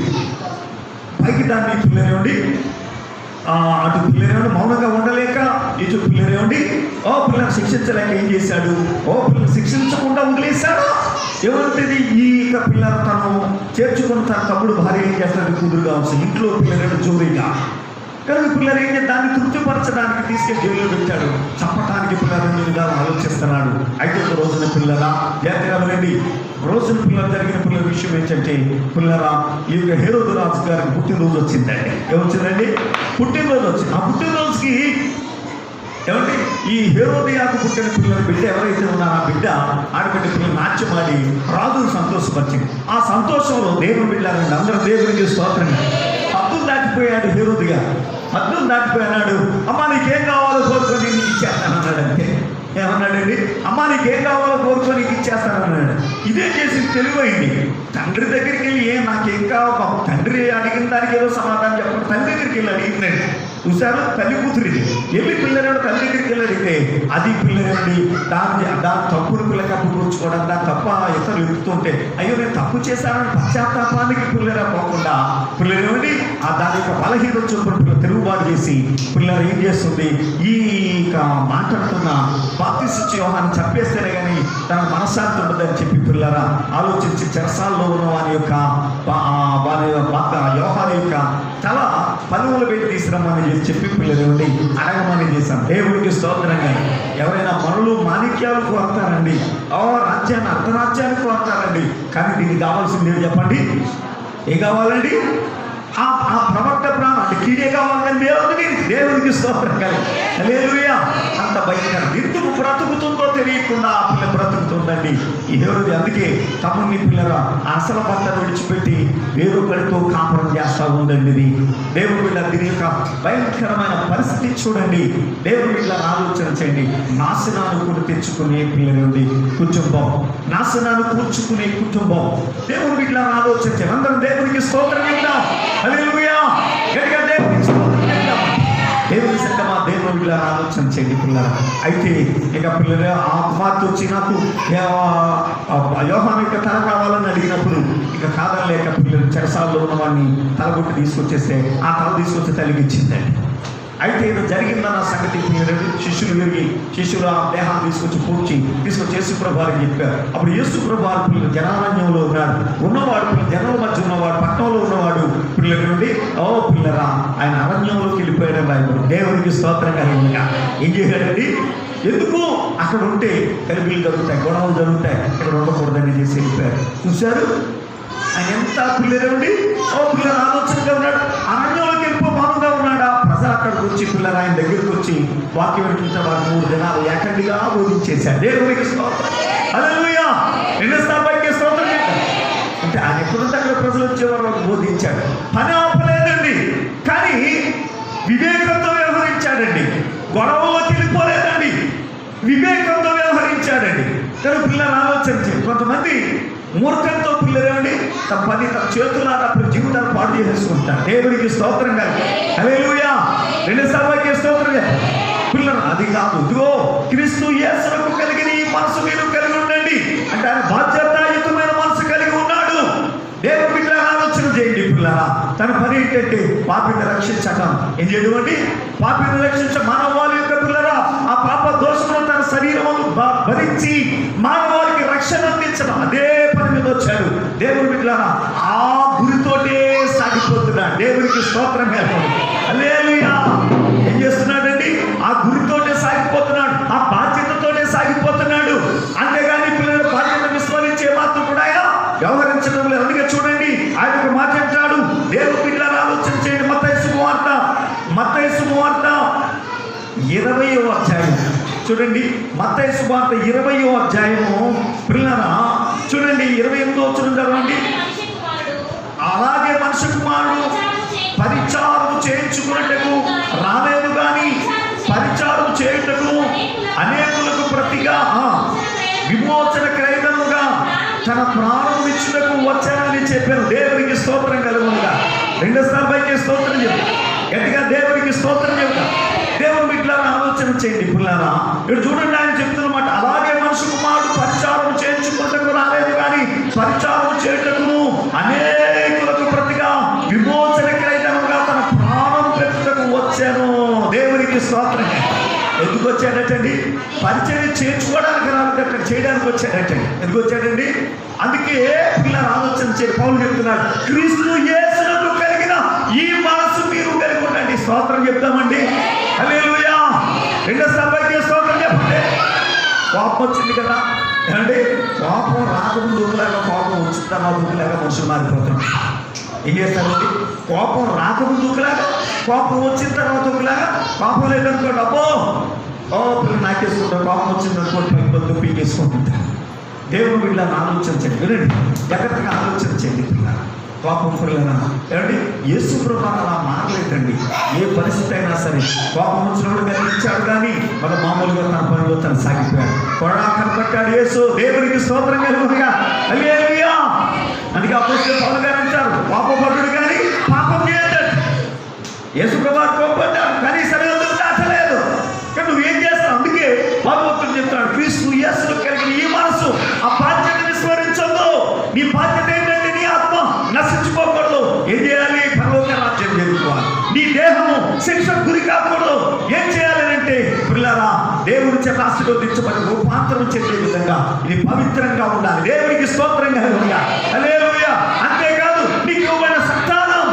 పైకి దాన్ని పిల్లలేమండి అటు పిల్లలేమండి మౌనంగా ఉండలేక, ఇటు పిల్లలేమండి పిల్లలు శిక్షించలేక ఏం చేశాడు, పిల్లలు శిక్షించకుండా వదిలేశాడు. ఎవరిది ఈ పిల్లలు తను చేర్చుకున్న తన తమ్ముడు భార్య ఏం చేస్తాడు, కుదురుగా వస్తుంది ఇంట్లో పిల్లలు జోరీగా కనుక పిల్లలు ఏం చేసి దాన్ని తృప్తిపరచడానికి తీసుకెళ్ళి జైల్లో పెట్టాడు. చంపటానికి పిల్లలు విధాలు ఆలోచిస్తున్నాడు. అయితే ఒక రోజున పిల్లరా జాగ్రత్తగా రోజున పిల్లలు జరిగిన పిల్లల విషయం ఏంటంటే పిల్లరా ఈ యొక్క హేరోదు రాజు గారికి పుట్టినరోజు వచ్చిందండి. ఏమొచ్చిందండి? పుట్టినరోజు వచ్చింది. ఆ పుట్టినరోజుకి ఏమంటే ఈ హేరోదియాకు పుట్టిన పిల్లల బిడ్డ ఎవరైతే ఉన్నారో ఆ బిడ్డ ఆడబిడ్డ పిల్లలు నాట్యమాడి రాజును సంతోషపరిచింది. ఆ సంతోషంలో దేవుని బిడ్డారండి అందరూ దేవునికి స్తోత్రంగా హద్దులు దాటిపోయాడు. హేరోదిగా హద్దులు దాటిపోయాడు. అమ్మా నీకేం కావాలో కోరుకొని నీకు ఇచ్చేస్తానన్నాడు. అంతే. ఏమన్నాడండి? అమ్మా నీకేం కావాలో కోరుకొని నీకు ఇచ్చేస్తానన్నాడు. ఇదే చేసి తెలివైంది. తండ్రి దగ్గరికి వెళ్ళి నాకేం కావాలి, తండ్రి అడిగిన దానికి ఏదో సమాధానం చెప్పండి. తండ్రి దగ్గరికి వెళ్ళి అడిగినాడు. చూసారు తల్లి కూతురిది వెళ్ళి పిల్లలు తల్లి దగ్గరికి వెళ్ళి అడిగితే అది పిల్లలండి దాని తప్పులు పిల్ల కప్పుకూర్చుకోవడం, దాని తప్ప ఇతరులు ఎదుగుతుంటే అయ్యో నేను తప్పు చేశానని పశ్చాత్తాపానికి పిల్లలు పోకుండా పిల్లలేమండి దాని యొక్క బలహీన చూపులు తిరుగుబాటు చేసి పిల్లలు ఏం చేస్తుంది, ఈ మాట్లాడుతున్న బాప్తిస్మిచ్చే యోహాను చంపేస్తేనే కానీ తన మనశ్శాంతి ఉండదని చెప్పి పిల్లరా ఆలోచించి చెరసాల్లో ఉన్న వారి యొక్క యోహాను యొక్క తల పలువులు పెట్టి తీసుకురమ్మని చెప్పి పిల్లలేమండి అడగమని చేశాను. దేవుడికి స్తోత్రంగా. ఎవరైనా మనులు మాణిక్యాలు కోరుతారండి, రాజ్యాన్ని అర్ధరాజ్యాన్ని కోరుతారండి, కానీ దీనికి కావాల్సింది ఏమి చెప్పండి? ఏం కావాలండి? ఆ ప్రవక్త ప్రాణం అంటే కీడే కావాలని దేవుడికి స్తోత్రం కాదు. హల్లెలూయా. అంత భయంకరం. ఎందుకు బ్రతుకుతుందో తెలియకుండా ఆ పిల్ల బ్రతుకుతుందండి ఈ దేవుడి. అందుకే తమ్ముని పిల్లల అసలు భర్తను విడిచిపెట్టి వేరొకరితో కాపురం చేస్తూ ఉందండి. ఇది దేవుడి బిడ్డ దీని యొక్క భయంకరమైన పరిస్థితి చూడండి. దేవుడి బిడ్డ ఆలోచన చేయండి. నాశనాన్ని కూడా తెచ్చుకునే పిల్లలండి కుటుంబం, నాశనాన్ని కూర్చుకునే కుటుంబం. దేవుడి బిడ్డ ఆలోచన చేయండి. అందరం దేవుడికి స్తోత్రం చెప్తాం. హల్లెలూయా. గట్టిగా దేవుడికి స్తోత్రం చెప్తాం. దేవుని సంగమా దేవుని బిడ్డ ఆలోచన చేయండి పిల్లలు. అయితే ఇక పిల్లలు ఆ కుమార్తె వచ్చి నాకు యోహాను యొక్క తల కావాలని అడిగినప్పుడు ఇక కాదనలేక పిల్లలు చెరసాల్లో ఉన్న వాడిని తలగొట్టి తీసుకొచ్చేస్తే ఆ తల తీసుకొచ్చి తల్లికి ఇచ్చిందండి. అయితే ఏదో జరిగిందన్న సంగతి శిష్యులు విరిగి శిష్యులు ఆ దేహాన్ని తీసుకొచ్చి తీసుకొచ్చి యేసుప్రభు వారికి చెప్పారు. అప్పుడు యేసుప్రభు వారి పిల్లలు జనారణ్యంలో ఉన్నాడు. ఉన్నవాడు జనాల మధ్య ఉన్నవాడు, పట్టణంలో ఉన్నవాడు పిల్లల నుండి పిల్లరా ఆయన అరణ్యంలోకి వెళ్ళిపోయాడు. బైబిల్ దేవునికి స్తోత్రం కలిగినగా ఏం చేశాడండి? ఎందుకు అక్కడ ఉంటే కలిపిలు జరుగుతాయి, గొడవలు జరుగుతాయి, ఇక్కడ ఉండకూడదని చేసి వెళ్ళిపోయారు. చూశారు ఆయన ఎంత పిల్లలండి పిల్లలు ఆలోచనగా ఉన్నాడు. అరణ్యంలోకి వెళ్ళిపోమానుగా ఉన్నాడా? ప్రజలు అక్కడికి వచ్చి పిల్లలు ఆయన దగ్గరికి వచ్చి వాక్యం వినిపించిన వారు 3 దినాలు ఏకండిగా బోధించేశారు. దేవునికి స్తోత్రం, హల్లెలూయా. రెండోసారి స్తోత్రం అంటే ఆయన ఎక్కడుంటే అక్కడ ప్రజలు వచ్చేవారు బోధించాడు. పని ఆపలేదండి, కానీ వివేకంతో వ్యవహరించాడండి. గొడవలోకి వెళ్ళిపోలేదండి, వివేకంతో వ్యవహరించాడండి. కానీ పిల్లలు ఆలోచించి కొంతమంది మూర్ఖంతో పిల్లలేమండి తమ పని తమ చేతులారా జీవితాలు పాడు చేసేసుకుంటారు. దేవునికి స్తోత్రం కాదు, హల్లెలూయా. రెండోసారి స్తోత్రం పిల్లలు అది కాదు. ఇదిగో క్రీస్తు యేసుకు కలిగిన ఈ మనసు మీరు కలిగి ఉండండి అంటే ఆయన బాధ్యతాయుతమైన మనసు కలిగి ఉన్నాడు. దేవుని బిడ్డలను ఆలోచన చేయండి పిల్లరా. తన పని ఏంటంటే పాపిని రక్షించటం. ఏం చేయడం అండి? పాపిని రక్షించ మానవాళి యొక్క పిల్లరా ఆ పాప దోషములు తన శరీరమును భరించి మానవాళికి రక్షణ అందించడం, అదే పని మీద వచ్చాడు. దేవుని బిడ్డలారా ఆ గురితోటే సాగిపోతున్నాడు. దేవునికి స్తోత్రం కలుగును, హల్లెలూయా. ఏం చేస్తున్నాడండి? ఆ గురితోటే సాగిపోతున్నాడు, ఆ బాధ్యతతోనే సాగిపోతున్నాడు. అంతేగాని పిల్లల బాధ్యత విస్మరించే మాత్రం కూడా ఆయన వ్యవహరించడం లేదు. అందుకే చూడండి ఆయన ఒక మాట అంటాడు. దేవుని బిడ్డలారా ఆలోచన చేయండి. మత్తయి సువార్త 20వ అధ్యాయం చూడండి. మత్తయి సువార్త 20వ అధ్యాయము పిల్లరా చూడండి 28వ వచనం చదవండి. అలాగే మనుష్య కుమారుడు పరిచారము చేయించుకున్నట్టుకు రాలేదు కానీ పరిచారం చేయుటకు అనేకులకు ప్రతిగా విమోచన క్రయదముగా తన ప్రాణం ఇచ్చుటకు వచ్చానని చెప్పాను. దేవునికి స్తోత్రం కలుగునుగా. రెండోసారి స్తోత్రం చెప్పు గట్టిగా, దేవునికి స్తోత్రం చెప్తా. దేవుని బిడ్డలను ఆలోచన చేయండి పిల్లరా. ఇక్కడ చూడండి ఆయన చెప్తున్నమాట. అలాగే మనుషు కుమారుడు పరిచారం చేయించుకున్నట్టుకు రాలేదు కానీ పరిచారం చేయుటకును అనేకులకు ప్రతిగా విమోచన క్రయదముగా తన ప్రాణం పెట్టుటకు వచ్చాను. దేవునికి స్తోత్రం. ఎందుకు వచ్చాడటండి? పరిచయం చేర్చుకోవడానికి రాలేదట, చేయడానికి వచ్చాడటండి. ఎందుకు వచ్చాడండి? అందుకే పిల్లలు ఆలోచన చేయండి. పౌలు చెప్తున్నాడు క్రీస్తు యేసుకు కలిగిన ఈ మనసు మీరు కలిగి ఉండండి. స్తోత్రం చెప్తామండి, హల్లెలూయా. రెండోసారి స్తోత్రం చెప్పండి. కోపం వచ్చింది కదా ఏమండి? కోపం రాకముందు ఒకలాగా, కోపం వచ్చిన తర్వాత ఒకలాగా మనుషులు మారిపోతున్నాం. ఏం చేస్తారండి? కోపం రాకముందు ఒకలాగా, కోపం వచ్చిన తర్వాత ఒకలాగా. కోపం లేదనుకోండి అబ్బో పిల్లలు నాకేసుకుంటారు, కోపం వచ్చింది అనుకోండి పైకి పీకేసుకుంటుంటారు. దేవుని బిడ్డలను ఆలోచించండి, వినండి, జాగ్రత్తగా ఆలోచన చేయండి పిల్లలు. కోపం పిల్లలను ఏమండి? యేసు ప్రభువు అలా మారలేదండి. ఏ పరిస్థితి అయినా సరే కోపం వచ్చినప్పుడు కలిగించాడు కానీ మన మామూలుగా తన పనిలో తను సాగిపోయాడు. కొరడా కనపట్టాడు యేసు. దేవునికి స్తోత్రం కలుగునుగా, హల్లెలూయా. అందుకే అపోస్తలుడు పౌలు గారు అంటారు కోపపడ్డాడు కానీ పాపం చేయలేదు. యేసు ప్రభువు కోపడ్డాడు కానీ సరిహద్దులు దాటలేదు. కానీ నువ్వేం చేస్తావు? అందుకే భగవంతుడు చెప్తాడు క్రీస్తు యేసులో కలిగిన ఈ మనసు ఆ బాధ్యత విస్మరించొద్దు. నీ బాధ్యత ఏంటంటే నీ ఆత్మ నశించుకోకూడదు. ఏం చేయాలి? పరలోక రాజ్యం చేరుకోవాలి. నీ దేహము శిక్షకు గురి కాకూడదు. ఏం చేయాలంటే పిల్లరా దేవుని చేత ఆశీర్వదించబడి రూపాంతరం చెందే విధంగా ఇది పవిత్రంగా ఉండాలి. దేవునికి స్తోత్రంగా ఉండాలి, హల్లెలూయా. అంతేకాదు నీకు ఇవ్వబడిన సంతానం,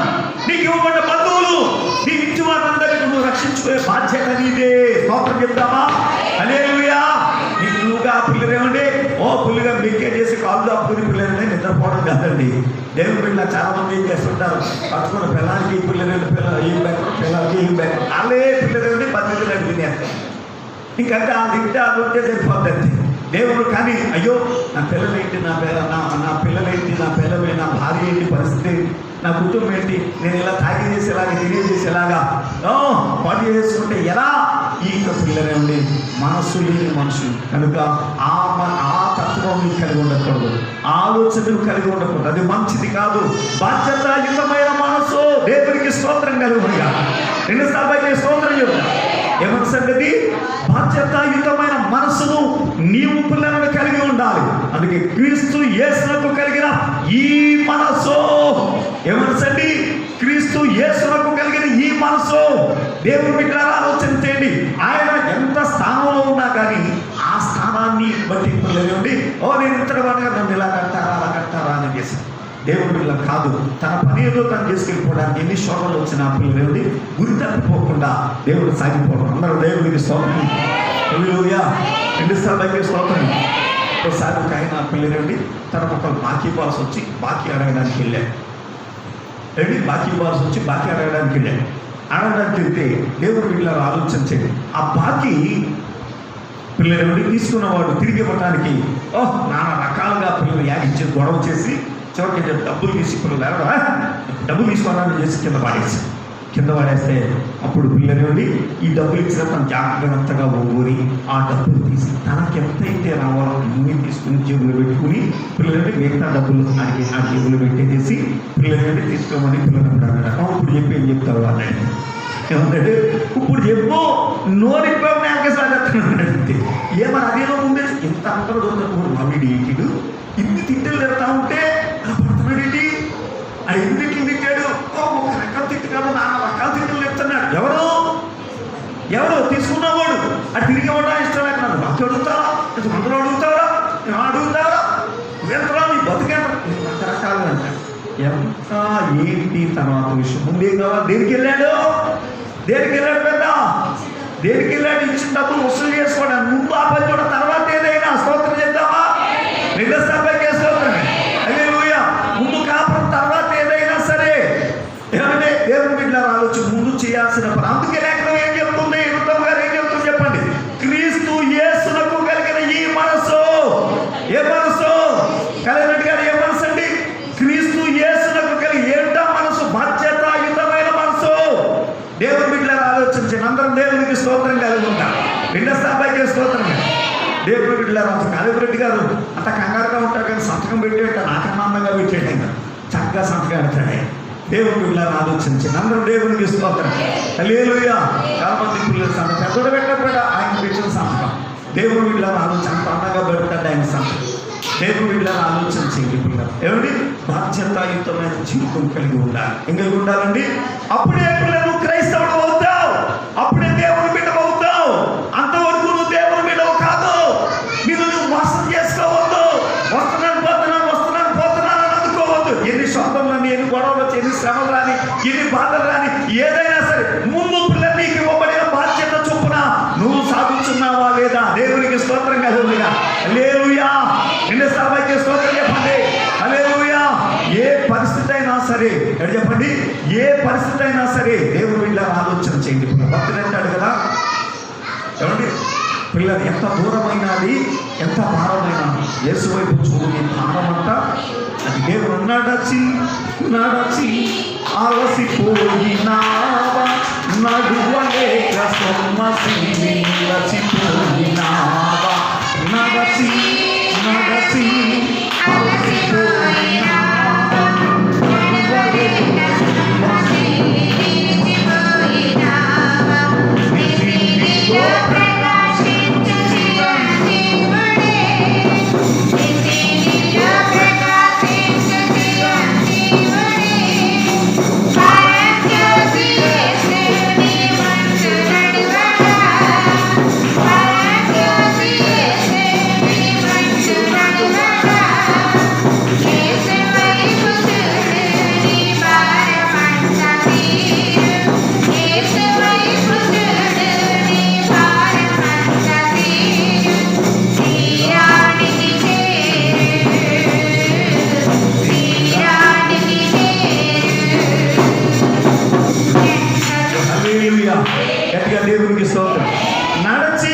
నీకు ఇవ్వబడిన బంధువులు, నీ ఇంటి వారందరికీ నువ్వు రక్షించుకునే బాధ్యత నీదే. స్తోత్రం చెప్తామా? హల్లెలూయా. నీకు నువ్వుగా పిల్లలేమండి పుల్లిగా మిక్కే చేసి కాలు దాపుకుని పిల్లలని నిద్రపోవడం కాదండి. దేవుని పిల్లలు చాలా మంది ఏం చేస్తుంటారు? పట్టుకున్న పిల్లలకి పిల్లలు ఈ బ్యాగ్, పిల్లలకి ఈ బ్యాగ్, వాళ్ళే పిల్లలండి పద్ధతులు తినేస్తారు. ఇంకంటే ఆ తింటే అది ఉంటే సరిపోతుంది దేవుడు. కానీ అయ్యో నా పిల్లలేంటి, నా పిల్లలేంటి, నా పిల్లమే, నా భార్య ఏంటి పరిస్థితి, నా కుటుంబం ఏంటి, నేను ఇలా తాగి చేసేలాగా తినే చేసేలాగా పాటు చేసుకుంటే ఎలా? ఈ పిల్లలే ఉండి మనస్సు లేని మనుషులు కనుక ఆ తత్వం కలిగి ఉండకూడదు, ఆలోచనలు కలిగి ఉండకూడదు. అది మంచిది కాదు. బాధ్యతాయుతమైన మనస్సు దేవునికి స్తోత్రం కలుగునుగా. రెండోసారి స్తోత్రం చెప్తా. ఏమని సంగతి? బాధ్యతాయుతమైన మనస్సును నీవు పిల్లలను కలిగి ఉండాలి. అందుకే క్రీస్తు యేసునకు కలిగిన ఈ మనస్సు ఏమనసండి? క్రీస్తు యేసునకు కలిగిన ఈ మనస్సు దేవుని బిడ్డలారా ఆలోచన చేయండి. ఆయన ఎంత స్థానంలో ఉన్నా కానీ ఆ స్థానాన్ని బట్టి పిల్లలండి, నేను ఇంతటి వాడిగా నన్ను ఇలా కట్టారా అలా కట్టారా అని చేశాను. దేవుని బిడ్డల కాదు, తన పని ఏదో తను చేసుకెళ్ళిపోవడానికి ఎన్ని శోభలు వచ్చినా పిల్లలండి గురి తప్పిపోకుండా దేవుడు సాగిపోవడం. అందరూ దేవుడికి స్తోత్రం. హల్లెలూయా. 2 సార్లు స్తోత్రం. ఒకసారి ఒక ఆయన పిల్లలండి తనకు ఒక బాకీ బాల్స్ వచ్చి బాకీ అడగడానికి వెళ్ళాడు. బాకీ అడగడానికి వెళ్ళాడు. అడగడానికి వెళ్తే దేవుడు వీళ్ళని ఆలోచించేది ఆ బాకీ పిల్లలు తీసుకున్నవాడు తిరిగి ఇవ్వడానికి నానా రకాలుగా పిల్లలు యాగించి గొడవ చేసి చివరికి డబ్బులు తీసి పిల్లలు డబ్బులు తీసుకోవడానికి చేసి కింద పడేస్తే అప్పుడు పిల్లలు ఈ డబ్బులు ఇచ్చిన తను జాగ్రత్తగా ఊరి ఆ డబ్బులు తీసి తనకి ఎంతైతే రావాలో అన్నీ తీసుకుని జేబులు పెట్టుకుని పిల్లలు మిగతా డబ్బులు ఆ జేబులు పెట్టేసి పిల్లలు తీసుకోమని పిల్లలు అంటారు. ఇప్పుడు చెప్పి ఏం చెప్తారు వాళ్ళని ఏమంటాడు, ఇప్పుడు చెప్పు నోరిపోయాక సాగంటే ఏమన్నా అదేదో ముందే ఎంత అందరూ దొరకకూడదు. మమ్మీడి ఏంటిడు ఇన్ని తిట్టలు తిడతా ఉంటే అలా పడుతున్నాడేంటి, ఆ ఎన్ని తిట్లు తిట్టాడు, ఒక రకాల తిట్టు కాదు 4 రకాల తిట్టలు తిడుతున్నాడు. ఎవరు తీసుకున్నవాడు అది తిరిగి ఇవ్వడం ఇష్టం లేకున్నాడు. బాకీ అడుగుతావా, అందరూ అడుగుతావా, అడుగుతావా, ఎంతరా నీ బతుకేంత రకరకాలుగా అంటాడు. ఎంత ఏంటి తర్వాత విషయం ముందే కావాలి. దేనికి వెళ్ళాడు పెద్ద, దేనికి వెళ్ళాడు? ఇచ్చిన డబ్బులు వసూలు చేసుకోవడానికి ముందు ఆ పని కూడా తర్వాత ఏదైనా స్తోత్రం చేద్దామా? 2 సార్లు స్తోత్రమే. హల్లెలూయా. ముందు కాపురం తర్వాత ఏదైనా సరే ఏమంటే దేవుని బిడ్డల ఆలోచన ముందు చేయాల్సిన పని. అందుకే లేఖనం ఏం చెప్తుంది, ఉత్తమ్ గారు ఏం చెప్తుంది చెప్పండి? క్రీస్తు యేసునకు కలిగిన ఈ మనసు, ఏ మనసు కలిగినట్టు గారు ఏ మనసు అండి? క్రీస్తు యేసునకు కలిగి ఏంటా మనసు? బాధ్యతాయుతమైన మనసు. దేవుని బిడ్డలను ఆలోచించండి. అందరం దేవునికి స్తోత్రం కలిగి ఉంటాం. 2 సార్లు స్తోత్రం. దేవుని బిడ్డలారు అంత కాళీరెడ్డి గారు అంత కంగారుగా ఉంటారు కానీ సంతకం పెట్టేట నాకన్నా అందంగా పెట్టేట చక్కగా సంతకం పెడతాడే. దేవుని బిడ్డలను ఆలోచించండి. అందరం దేవునికి స్తోత్రం. హల్లెలూయా. చాలా మంది పిల్లలు సంతకం పెద్దోడు పెట్టకపోయినా ఆయన పెట్టిన సంతకం. దేవుని బిడ్డలను ఆలోచన అంత అందంగా పెడతాడు ఆయన సంతకం. దేవుని బిడ్డలను ఆలోచన చేయండి. పిల్లలు ఏమండి బాధ్యతాయుతమైన జీవితం కలిగి ఉండాలి. ఎందుకు ఉండాలండి? అప్పుడే పిల్లలు క్రైస్తవుడు అవుతావు, అప్పుడే దేవుని బిడ్డ అవుతావు. అంతవరకు నువ్వు దేవుని బిడ్డవు కాదు. నువ్వు మోసం చేసుకోవద్దు. వస్తున్నాను పోతున్నాను అని అనుకోవద్దు. ఎన్ని శోధనలని, ఎన్ని గొడవలు వచ్చి, ఎన్ని శ్రమలు రాని, ఎన్ని బాధలు రాని, ఏదైనా సరే ముందు పిల్లలు నీకు ఇవ్వబడిన బాధ్యత చొప్పున నువ్వు సాగుతున్నావా లేదా? దేవునికి స్తోత్రం కలుగుగా. హల్లెలూయా. 2 సార్లు స్తోత్రం చెప్పండి. హల్లెలూయా. ఏ పరిస్థితి అయినా సరే చెప్పండి, ఏ పరిస్థితి అయినా సరే దేవుని బిడ్డలను ఆలోచన చేయండి. భక్తుడు అంటాడు కదా ఏమండి, పిల్లలు ఎంత దూరమైనది, ఎంత భారమైనది యేసు వైపు చూడు. భారమంతా అది దేవుడు నడచి అలసిపోయినావా, నడువలేక సొమ్మసిపోయినావా, నడచి అలసిపోయినావా, నడువలేక సొమ్మసిపోయినావా, గట్టిగా దేవునికి స్తోత్రం. నడిచి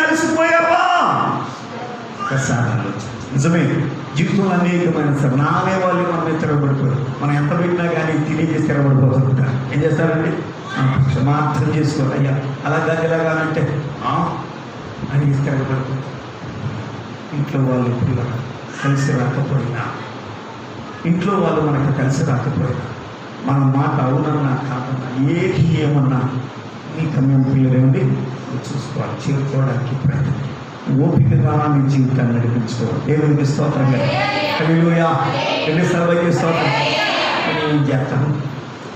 అలసిపోయావా? నిజమే, జీవితంలో అనేకమైన నానే వాళ్ళు మన మీద తిరగబడిపోయారు. మనం ఎంత పెట్టినా కానీ తిరిగి తిరగబడిపోతుంటారు. ఏం చేస్తారండి? క్షమార్థం చేసుకోవాలి. అయ్యా అలాగా ఇలాగానంటే అని తిరగబడిపోతారు. ఇంట్లో వాళ్ళు పిల్లలు కలిసి రాకపోయినా, ఇంట్లో వాళ్ళు మనకు కలిసి రాకపోయినా, మన మాట అవునన్నా కాదన్నా, ఏది ఏమన్నా నీ కమ్యం పిల్లలేండి చూసుకోవాలి. చేరుకోవడానికి ప్రయత్నం, ఓపికగా నీ జీవితాన్ని నడిపించుకోవాలి. దేవునికి స్తోత్రం. హల్లెలూయా. 2 సార్లు స్తోత్రం. ఏం చేస్తాను?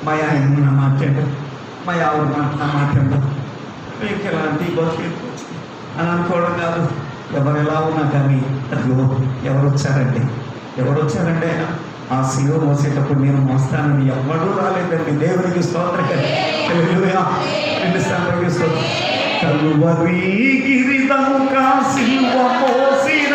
మా ఆయన నా మాట్లాడు, మా ఆవిడ నా మాట్లాడు, మీకు ఎలాంటి బతుకు అని అనుకోవడం కాదు. ఎవరు ఎలా ఉన్నా కానీ అదిగో ఎవరు వచ్చారండి ఆయన ఆ శిలువ మోసేటప్పుడు నేను మోస్తానని ఎవడూ రాలేదండి. దేవునికి స్తోత్రం. కలువరి గిరిదముక శిలువ మోసిన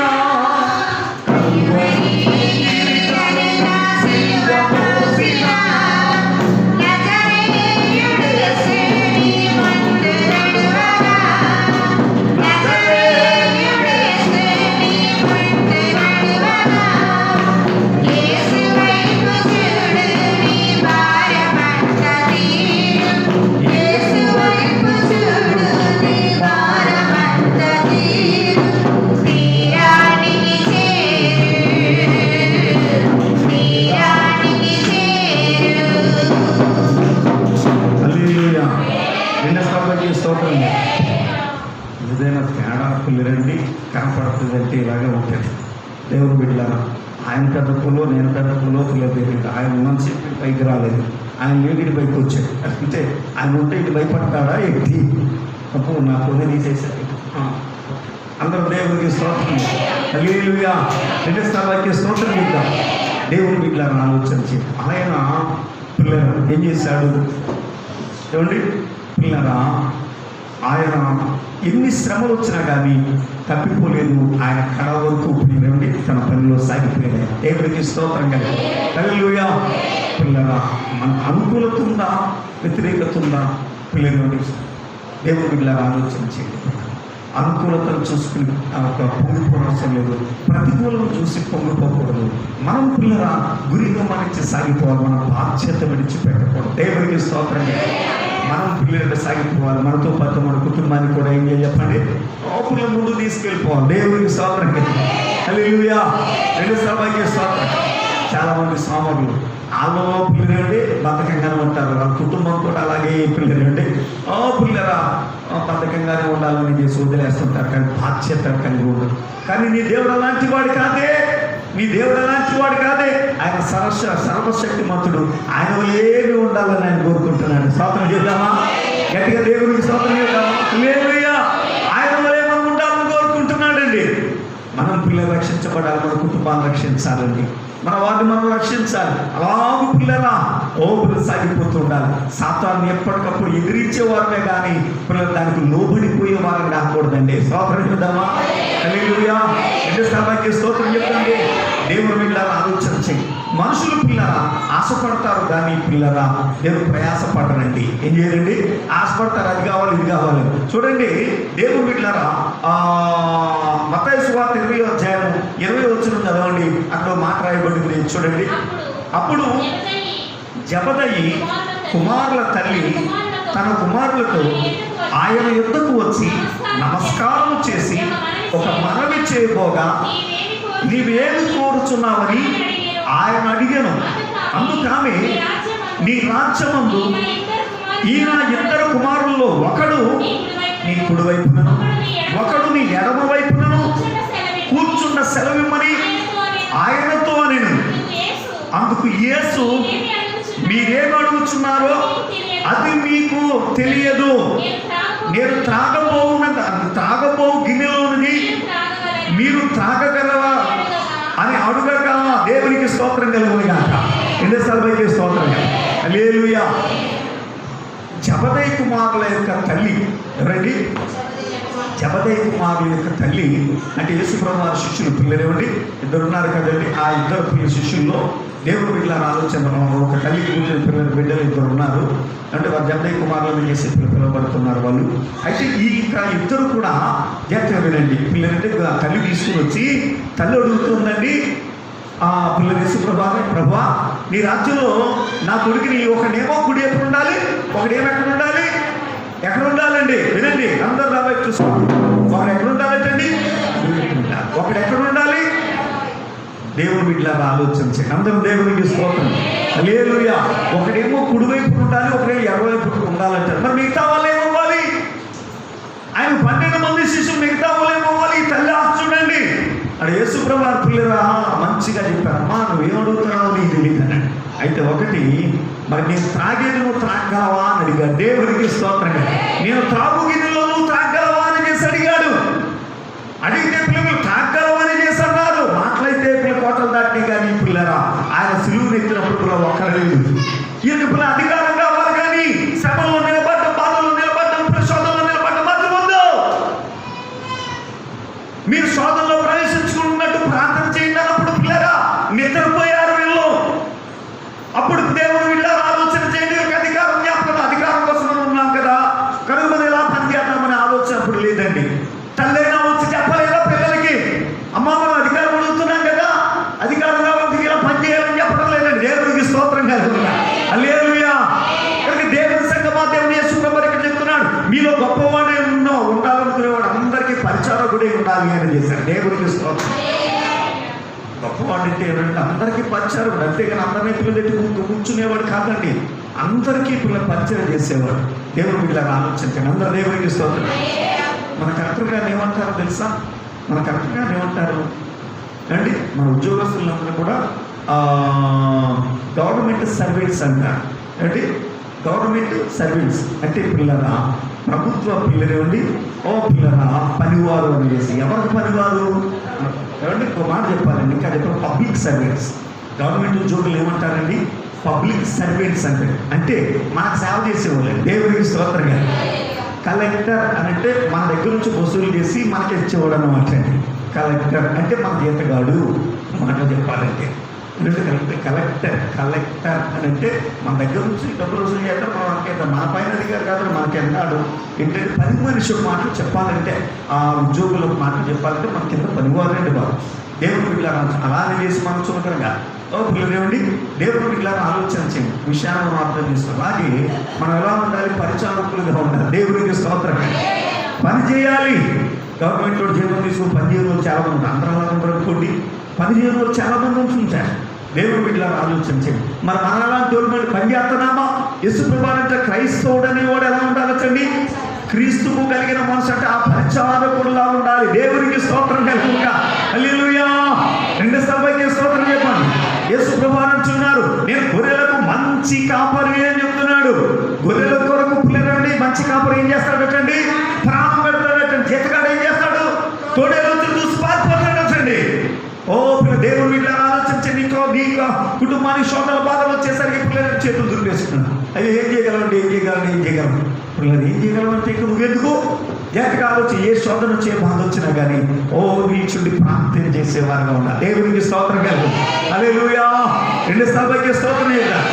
ఏదైనా తేడా పిల్లరండి కనపడుతుందంటే ఇలాగే ఉంటుంది. దేవుడు బిడ్డలారా, ఆయన పెద్ద పూలో నేను పెద్ద పూలో పిల్లలు. ఆయన ఉన్నంత చెప్పి పైకి రాలేదు, ఆయన లేడికి పైకి వచ్చాడు. అంటే ఆయన ఉంటే ఇటు భయపడతాడా ఎట్టి తప్పు నా పొంది తీసేసాడు. అందరూ దేవుడికి స్తోత్రం. హల్లెలూయా. రెండోసారికి స్తోత్రం ఇద్దాం. దేవుడు బిడ్డలారా ఆలోచించి ఆయన పిల్లలు ఏం చేశాడు చూడండి. పిల్లరా, ఆయన ఎన్ని శ్రమలు వచ్చినా కానీ తప్పిపోలేదు. ఆయన కడ వరకు పిల్లలండి తన పనిలో సాగిపోయాడు. దేవుడికి స్తోత్రం కదా. హల్లెలూయా. పిల్లరా, మన అనుకూలత ఉందా వ్యతిరేకత ఉందా పిల్లలండి? దేవుడి బిడ్డలారా ఆలోచించండి. అనుకూలతను చూసుకుని పొంగిపోవడం అవసరం లేదు, ప్రతికూలను చూసి పొంగిపోకూడదు. మనం పిల్లరా గురిగా మనించి సాగిపోవాలి, మన బాధ్యత విడిచిపెట్టకూడదు. దేవుడికి స్తోత్రం. మనం పిల్లలు సాగిపోవాలి. మనతో పాటు మన కుటుంబాన్ని కూడా ఏం చేయాలి చెప్పండి, పిల్లల ముందు తీసుకెళ్ళిపోవాలి. దేవుడికి స్తోత్రం. హల్లెలూయా. రెండోసారి స్తోత్రం. చాలామంది స్వాములు వాళ్ళలో పిల్లలండి బద్ధకంగానే ఉంటారు, వాళ్ళ కుటుంబం కూడా అలాగే పిల్లలండి పిల్లరా బద్ధకంగానే ఉండాలని చేసి వదిలేస్తుంటారు. కానీ బాధ్యత కలిగి ఉండదు. కానీ నీ దేవుడు అలాంటి వాడు కాదే, నీ దేవుడు అలాంటి వాడు కాదే. ఆయన సర్వశక్తిమంతుడు. ఆయన ఏమి ఉండాలని ఆయన కోరుకుంటున్నాడు. స్తోత్రం చేద్దామా గట్టిగా? దేవుడికి స్తోత్రం చేద్దామా? హల్లెలూయా. ఆయన వలే మనం ఉండాలని కోరుకుంటున్నాడండి. మనం పిల్లలు రక్షించబడాలి, మన కుటుంబాన్ని రక్షించాలండి, మన వారిని మనం రక్షించాలి. అలాగే పిల్లల పిల్లలు సాగిపోతూ ఉండాలి. సాతాన్ని ఎప్పటికప్పుడు ఎదిరించేవారమే కానీ పిల్లలు దానికి లోబడిపోయే వారిని రాకూడదండి. స్తోత్రం చేద్దామా? హల్లెలూయా. రెండోసారి స్తోత్రం చెప్పండి. దేవుడు పిల్లల ఆలోచించి మనుషులు పిల్లరా ఆశపడతారు కానీ పిల్లరా దేవుడు ప్రయాసపడరండి. ఏం చేయాలండి? ఆశపడతారు, అది కావాలి ఇది కావాలి. చూడండి దేవుడు పిల్లరా మత్తయి సువార్త 20వ అధ్యాయం 20వ వచనం చదవండి. అక్కడ మాట రాయబడింది చూడండి. అప్పుడు జబదయి కుమారుల తల్లి తన కుమారులతో ఆయన యుద్ధకు వచ్చి నమస్కారం చేసి ఒక మనవి చేయబోగా, నీవేమి కోరుచున్నావని ఆయన అడిగాను. అందుకామె, నీ రాజ్యమందు ఈయన ఇద్దరు కుమారుల్లో ఒకడు నీ కుడి వైపునను ఒకడు నీ ఎడమ వైపునను కూర్చున్న సెలవిమ్మని ఆయనతో నేను. అందుకు యేసు, మీరేం అడుగుచున్నారో అది మీకు తెలియదు. నేను త్రాగబో గిన్నెలోనిది మీరు త్రాగగలవా అని అడుగగా దేవునికి స్తోత్రం కలుగునుగాక. రెండోసారి స్తోత్రం. హల్లెలూయా. జబదయి కుమారుల యొక్క తల్లి ఎవరండి? జబదయి కుమారుల యొక్క తల్లి అంటే యేసుప్రభు వారి శిష్యులు పిల్లలేవండి, ఇద్దరున్నారు కదండి. ఆ ఇద్దరు పిల్లల శిష్యుల్లో దేవుడు పిల్లల ఆలోచన ఒక తల్లి కూర్చొని పిల్లల బిడ్డలు ఇద్దరు ఉన్నారు. అంటే వారు జబదయి కుమారులను చేసి పిలువబడుతున్నారు వాళ్ళు. అయితే ఈ ఇద్దరు కూడా జాగ్రత్తగా వినండి. పిల్లలంటే తల్లి తీసుకుని వచ్చి తల్లి అడుగుతుందండి ఆ పిల్లలు యేసుప్రభా, నీ రాజ్యంలో నా కొడుకుని ఒకడేమో కుడి ఎప్పుడు ఉండాలి, ఒకడేమో ఎక్కడ ఉండాలి? ఎక్కడ ఉండాలండి? వినండి అందరూ రాబోయే చూసుకోండి. ఒకడు ఎక్కడ ఉండాలంటండి? ఒకడు ఎక్కడ ఉండాలి? దేవుడు బిడ్డలారా ఆలోచించండి. అందరూ దేవునికి స్తోత్రం. హల్లెలూయా. ఒకడేమో కుడివైపు ఉండాలి, ఒకడేమో ఎడవైపు ఉండాలంటారు. మరి మిగతా వాళ్ళు ఏమవ్వాలి? ఆయన 12 మంది శిష్యులు, మిగతా వాళ్ళు ఏమవ్వాలి? ఈ తల్లి ఆశ చూడండి. అక్కడ యేసుప్రభు వారి పిల్లరా మంచిగా చెప్పారు. అమ్మా నువ్వేం అడుగుతున్నావు నీకు తెలియదు. అయితే ఒకటి మరి నేను త్రాగేది నువ్వు త్రాగలవా అని అడిగాడు. దేవునికి స్తోత్రంగా. నేను త్రాగు గిన్నెలో నువ్వు త్రాగలవా అని చేసి అడిగాడు. అడిగితే పిల్లలు త్రాగలవా అని చేసి అన్నారు. మాటలైతే పిల్లలు కోటలు దాటి కానీ పిల్లరా ఆయన సిలువును ఎత్తినప్పుడు కూడా ఒక్కడ లేదు. ఎందుకు పిల్లలు అధికారం కావాలి కానీ శ్రమలో నిలబడ్డం, బాధలో నిలబడ్డం, శోధనలో నిలబడ్డం మాత్రం వద్దు. మీరు శోధనలో ప్రవేశించుకున్నట్టు ప్రార్థన చేయండి అన్నప్పుడు పిల్లరా నిద్రపోయారు వీళ్ళు. అప్పుడు దేవుడు వీళ్ళ ఆలోచన చేయండి. అధికారం జ్ఞాపకం, అధికారం కోసం ఉన్నాం కదా కనుక మనం ఎలా పని చేద్దామనే ఆలోచన అప్పుడు లేదండి. తల్లైనా వచ్చి చెప్పలేదా పిల్లలకి, అమ్మ మనం అధికారం అడుగుతున్నాం కదా, అధికారం కాబట్టి ఇలా పని చేయాలని చెప్పడం లేదండి. దేవుడికి స్తోత్రం కలుగుతున్నా. హల్లెలూయా. కనుక దేవుని సంగమా, దేవుని యేసు ప్రభువు ఇక్కడ చెప్తున్నాడు, మీలో గొప్పవాడే ఉండాలనుకునేవాడు అందరికీ పరిచారకుడే ఉండాలి అని చేశాడు. దేవుడికి స్తోత్రం. గొప్పవాడు అంటే ఏమంటే అందరికీ పరిచారకుడు, అంతేగాని అందరినీ పిల్లలు కూర్చునేవాడు కాదండి. అందరికీ పిల్లలు పరిచయం చేసేవాడు. దేవుడు పిల్లలు ఆలోచించండి. అందరూ దేవుడికి స్తోత్రం. మన కరెక్టర్ గారు ఏమంటారో తెలుసా? మన కరెక్టర్ గారు ఏమంటారు అండి? మన ఉద్యోగస్తులందరూ కూడా గవర్నమెంట్ సర్వీస్ అంటారు. అంటే గవర్నమెంట్ సర్వీస్ అంటే పిల్లరా ప్రభుత్వ పిల్లలేవండి. ఓ పిల్లరా పనివారు అని చేసి ఎవరికి పనివారు ఏమంటే ఒక మాట చెప్పాలండి. ఇంకా చెప్పారు పబ్లిక్ సర్వీస్. గవర్నమెంట్ ఉద్యోగులు ఏమంటారండి? పబ్లిక్ సర్వీస్ అంటే మనకు సేవ చేసేవాళ్ళు. దేవుడికి స్తోత్రంగా. కలెక్టర్ అని అంటే మన దగ్గర నుంచి వసూలు చేసి మనకి ఇచ్చేవాడు అనమాట. కలెక్టర్ అంటే మన జీతగాడు మాట చెప్పాలంటే. ఎందుకంటే కలెక్టర్ అని అంటే మన దగ్గర నుంచి డబ్బులు వసూలు చేస్తారు. మనకి మన పైన అధికారు కాదు, మనకి అన్నాడు ఏంటంటే పని మనిషి మాటలు చెప్పాలంటే, ఆ ఉద్యోగుల మాటలు చెప్పాలంటే మన కింద పనివారండి బాబు. దేవుడు ఇట్లా అలానే చేసి మనం చూడగా పిల్లలేమండి. దేవుడు ఇట్లా ఆలోచన చేయండి, విషయాలను అర్థం చేసుకోవాలి. అలాగే మనం ఎలా ఉండాలి? పరిచారకులుగా ఉండాలి. దేవుడికి స్తోత్రం. పని చేయాలి. గవర్నమెంట్లో జీతం తీసుకుని పని చేయడం వాళ్ళు చాలా మంది అందరూ అనుకోండి. పని చేయడం వాళ్ళు చాలా మంది ఉంచుంటారు. దేవుడు ఇట్లా ఆలోచన చేయండి. మరి మనలాంటి తోడు పని చేస్తున్నామా? యేసు ప్రభువు అంటే క్రైస్తవుడు అనేవాడు ఎలా ఉండాలండి? క్రీస్తుకు కలిగిన మనసు అంటే ఆ పరిచారకుడులా ఉండాలి. దేవుడికి స్తోత్రం కలుగుగా. హల్లెలూయా. రెండు సభకి స్తోత్రం చెప్పండి. యేసు ప్రభువు అంటున్నారు, నేను గొర్రెలకు మంచి కాపరి అని చెప్తున్నాడు. గొర్రెల కొరకు పిల్లలండి మంచి కాపరి ఏం చేస్తాడటండి? ప్రాణం పెడతాడటండి. జీతగాడు ఏం చేస్తాడు? తోడేలు చూసి పారిపోతాడటండి. ఓ పిల్ల దేవుడు వీళ్ళ ఆలోచించండి. నీకు కుటుంబానికి శోధన బాధలు వచ్చేసరికి పిల్లలు చేతులు దుర్పేస్తున్నాడు. అవి ఏం చేయగలండి? ఏం చేయగలం పిల్లలు ఏం చేయగలమంటే ఇక నువ్వెందుకు జాగ్రత్తగా ఆలోచన. ఏ శోధన వచ్చే బాధ వచ్చినా కానీ ఓ నీచుండి ప్రార్థన చేసేవారుగా ఉన్నారు. దేవునికి స్తోత్రం కలుగు. హల్లెలూయా. రెండు సభకి స్తోత్రం చేద్దాం.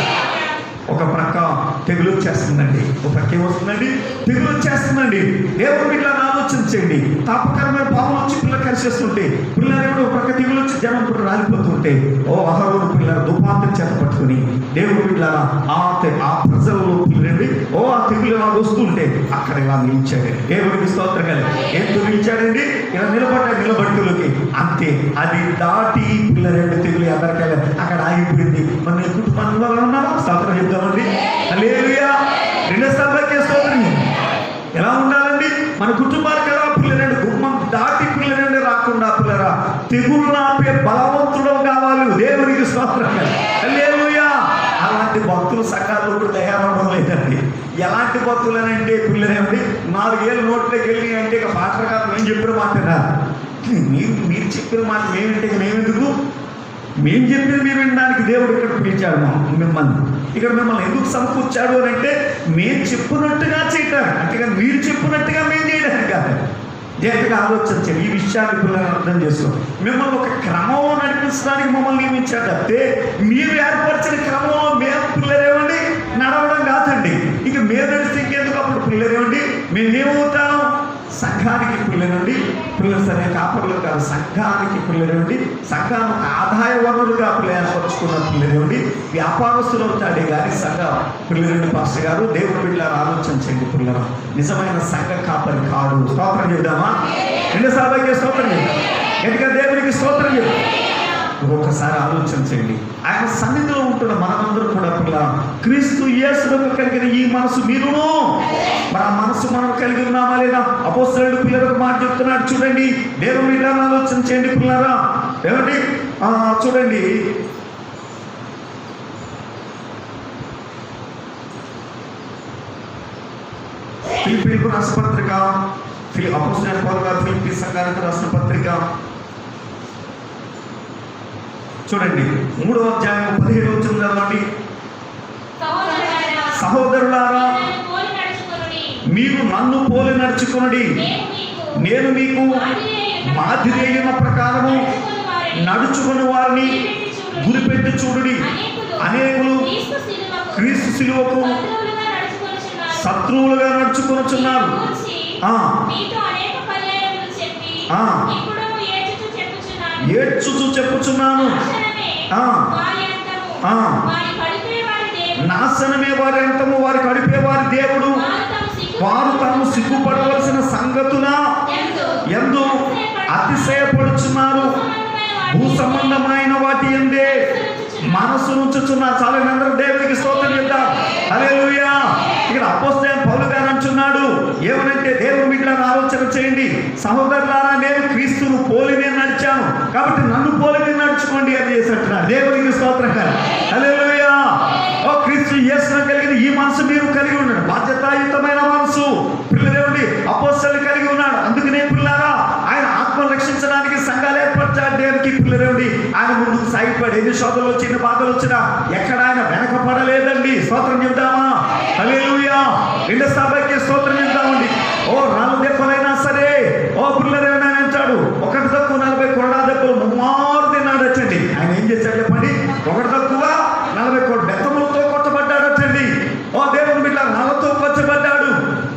ఒక ప్రక్క తెగులు వచ్చేస్తుందండి, ఒక ప్రక్క ఏమొస్తుందండి? తెగులు వచ్చేస్తుందండి. దేవుడు పిల్లలు ఆలోచించండి. తాపకరమైన పాపం వచ్చి పిల్లలు కలిసేస్తుంటే పిల్లలు ఒక ప్రక్క తెగులు వచ్చి జనం కూడా రాలిపోతుంటే ఓ అహరోను పిల్లలు దుపాంతం చేత పట్టుకుని దేవుడు పిల్లల ఆ ప్రజల్లో పిల్లలండి ఓ ఆ తెగులు ఇలా వస్తుంటే అక్కడ ఇలా నిలిచాడు. దేవుడికి స్తోత్రం కలిగి ఎందుకు నిలిచాడండి? ఇలా నిలబట్టులకి అంతే. అది దాటి పిల్లలు తెగులు ఎదరికెళ్ళ అక్కడ ఆగిపోయింది. మన కుటుంబంలో ఉన్నారా? స్తోత్రం చెప్తామండి. హల్లెలూయా. రెండు సభకి స్తోత్రం. ఎలా ఉండాలండి? మన కుటుంబాలకు ఎలా పిల్లలండి గుమ్మం దాటి పిల్లలండి రాకుండా పిల్లరా తెగులు ఆపే బలవంతుడు కావాలి. దేవునికి స్తోత్రం. హల్లెలూయా. అలాంటి భక్తులు సంఘాల్లో కూడా తయారవడం లేదండి. ఎలాంటి భక్తులు అని అంటే పిల్లలేమండి 4 ఏళ్ళు నోట్లోకి వెళ్ళి అంటే ఇక పాస్టర్ గారు మేము చెప్పిన మాట మీరు చెప్పిన మాట మేమెందుకు? మేము చెప్పింది మీరు వినడానికి దేవుడు ఇక్కడ పిలిచాడు మిమ్మల్ని. ఇక్కడ మిమ్మల్ని ఎందుకు సమకూర్చాడు అని అంటే మేము చెప్పినట్టుగా చేయటం, అంతేగాని మీరు చెప్పినట్టుగా మేము చేయడానికి కాదు. జాగ్రత్తగా ఆలోచించండి. ఈ విషయాన్ని పిల్లలు అర్థం చేసుకో. మిమ్మల్ని ఒక క్రమంలో నడిపించడానికి మమ్మల్ని నియమించాడు తప్పితే మీరు ఏర్పరిచిన క్రమంలో మేము పిల్లలేమండి నడవడం కాదండి. ఇక మేము నడిస్తే ఇంకెందుకు? అప్పుడు పిల్లలేమండి మేమేమవుతాం? సంఘానికి పిల్లలండి. పిల్లలు సరే కాపర్లు కాదు, సంఘానికి పిల్లలండి. సంఘానికి ఆదాయ వనరులుగా పిల్లలు ఏర్పరచుకున్న పిల్లలండి. వ్యాపారస్తులు అవుతాడే కానీ సంఘ పిల్లలండి. పాస్టర్ గారు దేవుడు పిల్లలు ఆలోచించండి. పిల్లలు నిజమైన సంఘ కాపరి కాడు. స్తోత్రం చెబుదామా? రెండుసార్లు స్తోత్రం చెబుదాం. ఎందుకంటే దేవునికి స్తోత్రం చెబుదాం. ఒక్కొక్కసారి ఆలోచించండి. ఆయన సన్నిధిలో ఉంటున్న మనమందరూ కూడా పిల్ల క్రీస్తు యేసుకు కలిగిన ఈ మనసు మీరును మరి ఆ మనసు మనం కలిగి ఉన్నామా లేదా? అపోస్తలుడు పిల్లలకు మాట చెప్తున్నాడు చూడండి. దేవుని ఇలా ఆలోచించండి పిల్లరా. ఏమండి చూడండి ఫిలిప్పీలకు రాసిన పత్రిక, అపోస్తలుడైన పౌలు గారు ఫిలిప్పీ సంఘానికి రాసిన పత్రిక చూడండి, 3వ అధ్యాయం 17వ వచనం చదవండి. సహోదరులారా, మీరు నన్ను పోలి నడుచుకొనుడి, నేను మీకు మాదిరి అయిన ప్రకారము నడుచుకుని వారిని గురిపెట్టి చూడుడి. అనేకులు క్రీస్తు శిలువకు శత్రువులుగా నడుచుకొనుచున్నారు. ఏడ్చుచు చెప్పుచున్నాను, నాశనమే వారి అంతము, వారి కడిపే వారి దేవుడు. వారు తాము సిగ్గుపడవలసిన సంగతుల యందు అతిశయపడుచున్నారు, భూ సంబంధమైన వాటి యందే మనసు ఉంచుచున్నారు. చాలా అందరూ దేవునికి స్తోత్రం చేద్దాం. హల్లెలూయా. ఇక్కడ అపోస్తలుడైన పౌలు గారు అంటున్నాడు ఏమనంటే, దేవుని బిడ్డలను ఆలోచన చేయండి. సహోదరులారా, నేను క్రీస్తును పోలి నేను నడిచాను కాబట్టి నన్ను పోలి నేను నడుచుకోండి అని చేసి అంటున్నాడు. దేవునికి స్తోత్రం గారు. హల్లెలూయా. ఓ క్రీస్తు యేసును కలిగిన ఈ మనసు మీరు కలిగి ఉన్నాడు, బాధ్యతాయుతమైన మనసు. పిల్లలేవుడి అపోస్తలులు కలిగి ఉన్నాడు. అందుకనే పిల్లారా, ఆయన ఆత్మను రక్షించడానికి సంఘాలు ఏర్పరచాడు. దేవునికి పిల్లలేవుడి ఆయన ముందుకు సాగిపోయాడు. ఎన్ని శోధనలు వచ్చిన బాధలు వచ్చినా ఎక్కడ ఆయన వెనకపడలేదండి. స్తోత్రం చెప్తామా? హల్లెలూయా. రెండో సభకి స్తోత్రం చెప్తామండి. ఓ 4 దెబ్బలైనా సరే, ఓ పిల్లలేవుడు ఆయన అంటాడు, 1 తక్కువ 40 కొరడా దెబ్బలు ముమ్మారు తిన్నాడు వచ్చండి. ఆయన ఏం చేశాడు చెప్పండి? 1 తక్కువ 40 కోటి బెత్తములతో కొట్టబడ్డాడు వచ్చండి. ఓ దేవుని బిడ్డ నాలతో కొచ్చబడ్డాడు.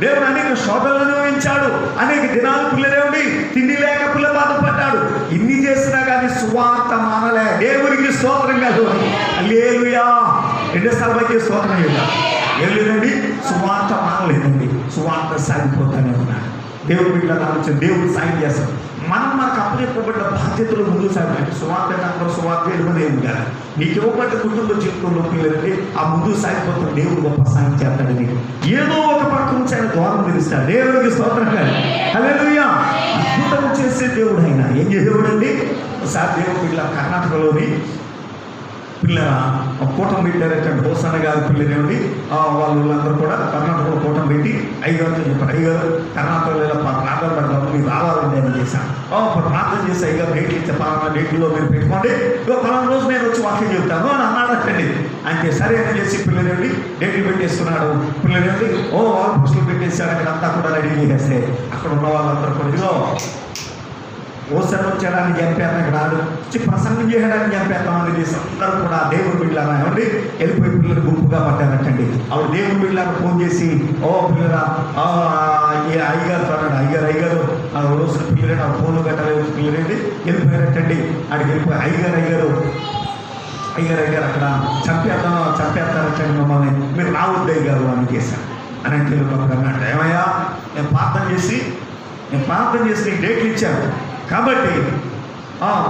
దేవుడు అనేక శోధనలు అనుభవించాడు. అనేక దినాలు పిల్లలేవుడి తిండి లేక పిల్ల బాధపడ్డాడు. ఇన్ని చేసినా కానీ సువార్త మానలే. దేవునికి స్తోత్రం కాదు. హల్లెలూయా. రెండో సభకి స్తోత్రం చేద్దాం. ఏం లేదండి, సువార్త మానలేదండి, సువార్త సాగిపోతానే ఉన్నాడు. దేవుడి బిడ్డలు ఆలోచన, దేవుడు సాయం చేస్తాడు. మనం మనకు అప్పచెప్పబడ్డ బాధ్యతలు ముందుకు సాగాలి. సువార్త అందరూ సువార్త ఎదుగునేది కాదు. నీకు ఇవ్వబడ్డ కుటుంబ జీవితంలో పిల్లలంటే ఆ ముందుకు సాగిపోతున్న దేవుడు గొప్ప సాయం చేస్తాడు. నీకు ఏదో ఒక పక్క నుంచి ఆయన ద్వారం తెరుస్తాడు. దేవుడికి స్తోత్రం కాదు. హల్లెలూయా. అద్భుతం చేసే దేవుడు ఆయన. ఏం చేసేవాడండి? ఒకసారి దేవుడు పిల్ల కర్ణాటకలోని పిల్లల కూటమి పెట్టారంటే హోసన్న గారి పిల్లలేండి, వాళ్ళందరూ కూడా కర్ణాటకలో కూటమి పెట్టి అయ్యగారితో చెప్పారు, అయ్యగారు కర్ణాటకలో ప్రార్థన పెడతాము, మీరు రావాలండి అని చేశాను. ప్రార్థన చేసి అయ్యగారు డేట్లు ఇచ్చే పలానా డేట్లో మీరు పెట్టుకోండి, పలానా రోజు నేను వచ్చి వాక్యం చెప్తాను అని అన్నాడటండి. అంటే సరే అని చేసి పిల్లలేండి డేట్లు పెట్టేసుకున్నాడు. పిల్లలేండి వాళ్ళు పుస్తలు పెట్టేసాడు. అక్కడ అంతా కూడా రెడీ చేసేస్తే అక్కడ ఉన్న వాళ్ళందరూ కూడా ఇదో ఓసన్ వచ్చేయడానికి చంపేస్తానికి రాడు, ప్రసంగం చేయడానికి చంపేస్తామని చేసి అందరూ కూడా దేవుని బిడ్డలారా ఏమండి వెళ్ళిపోయి పిల్లలు గుంపుగా పట్టారటండి. ఆవిడ దేవుని బిడ్డలను ఫోన్ చేసి, ఓ పిల్లరా అయ్యగారు అన్నాడు. అయ్యగారు రోజున పిల్లలు ఆ ఫోన్లు కట్టలేదు పిల్లలేండి వెళ్ళిపోయారటండి. అక్కడికి వెళ్ళిపోయి అయ్యగారు అక్కడ చంపేస్తారటండి మమ్మల్ని, మీరు రావద్దు అయ్యగారు అని చేశాను అని అంటే అన్నట్టు. ఏమయ్యా, నేను ప్రార్థన చేసి నీకు డేట్లు ఇచ్చాను కాబట్టి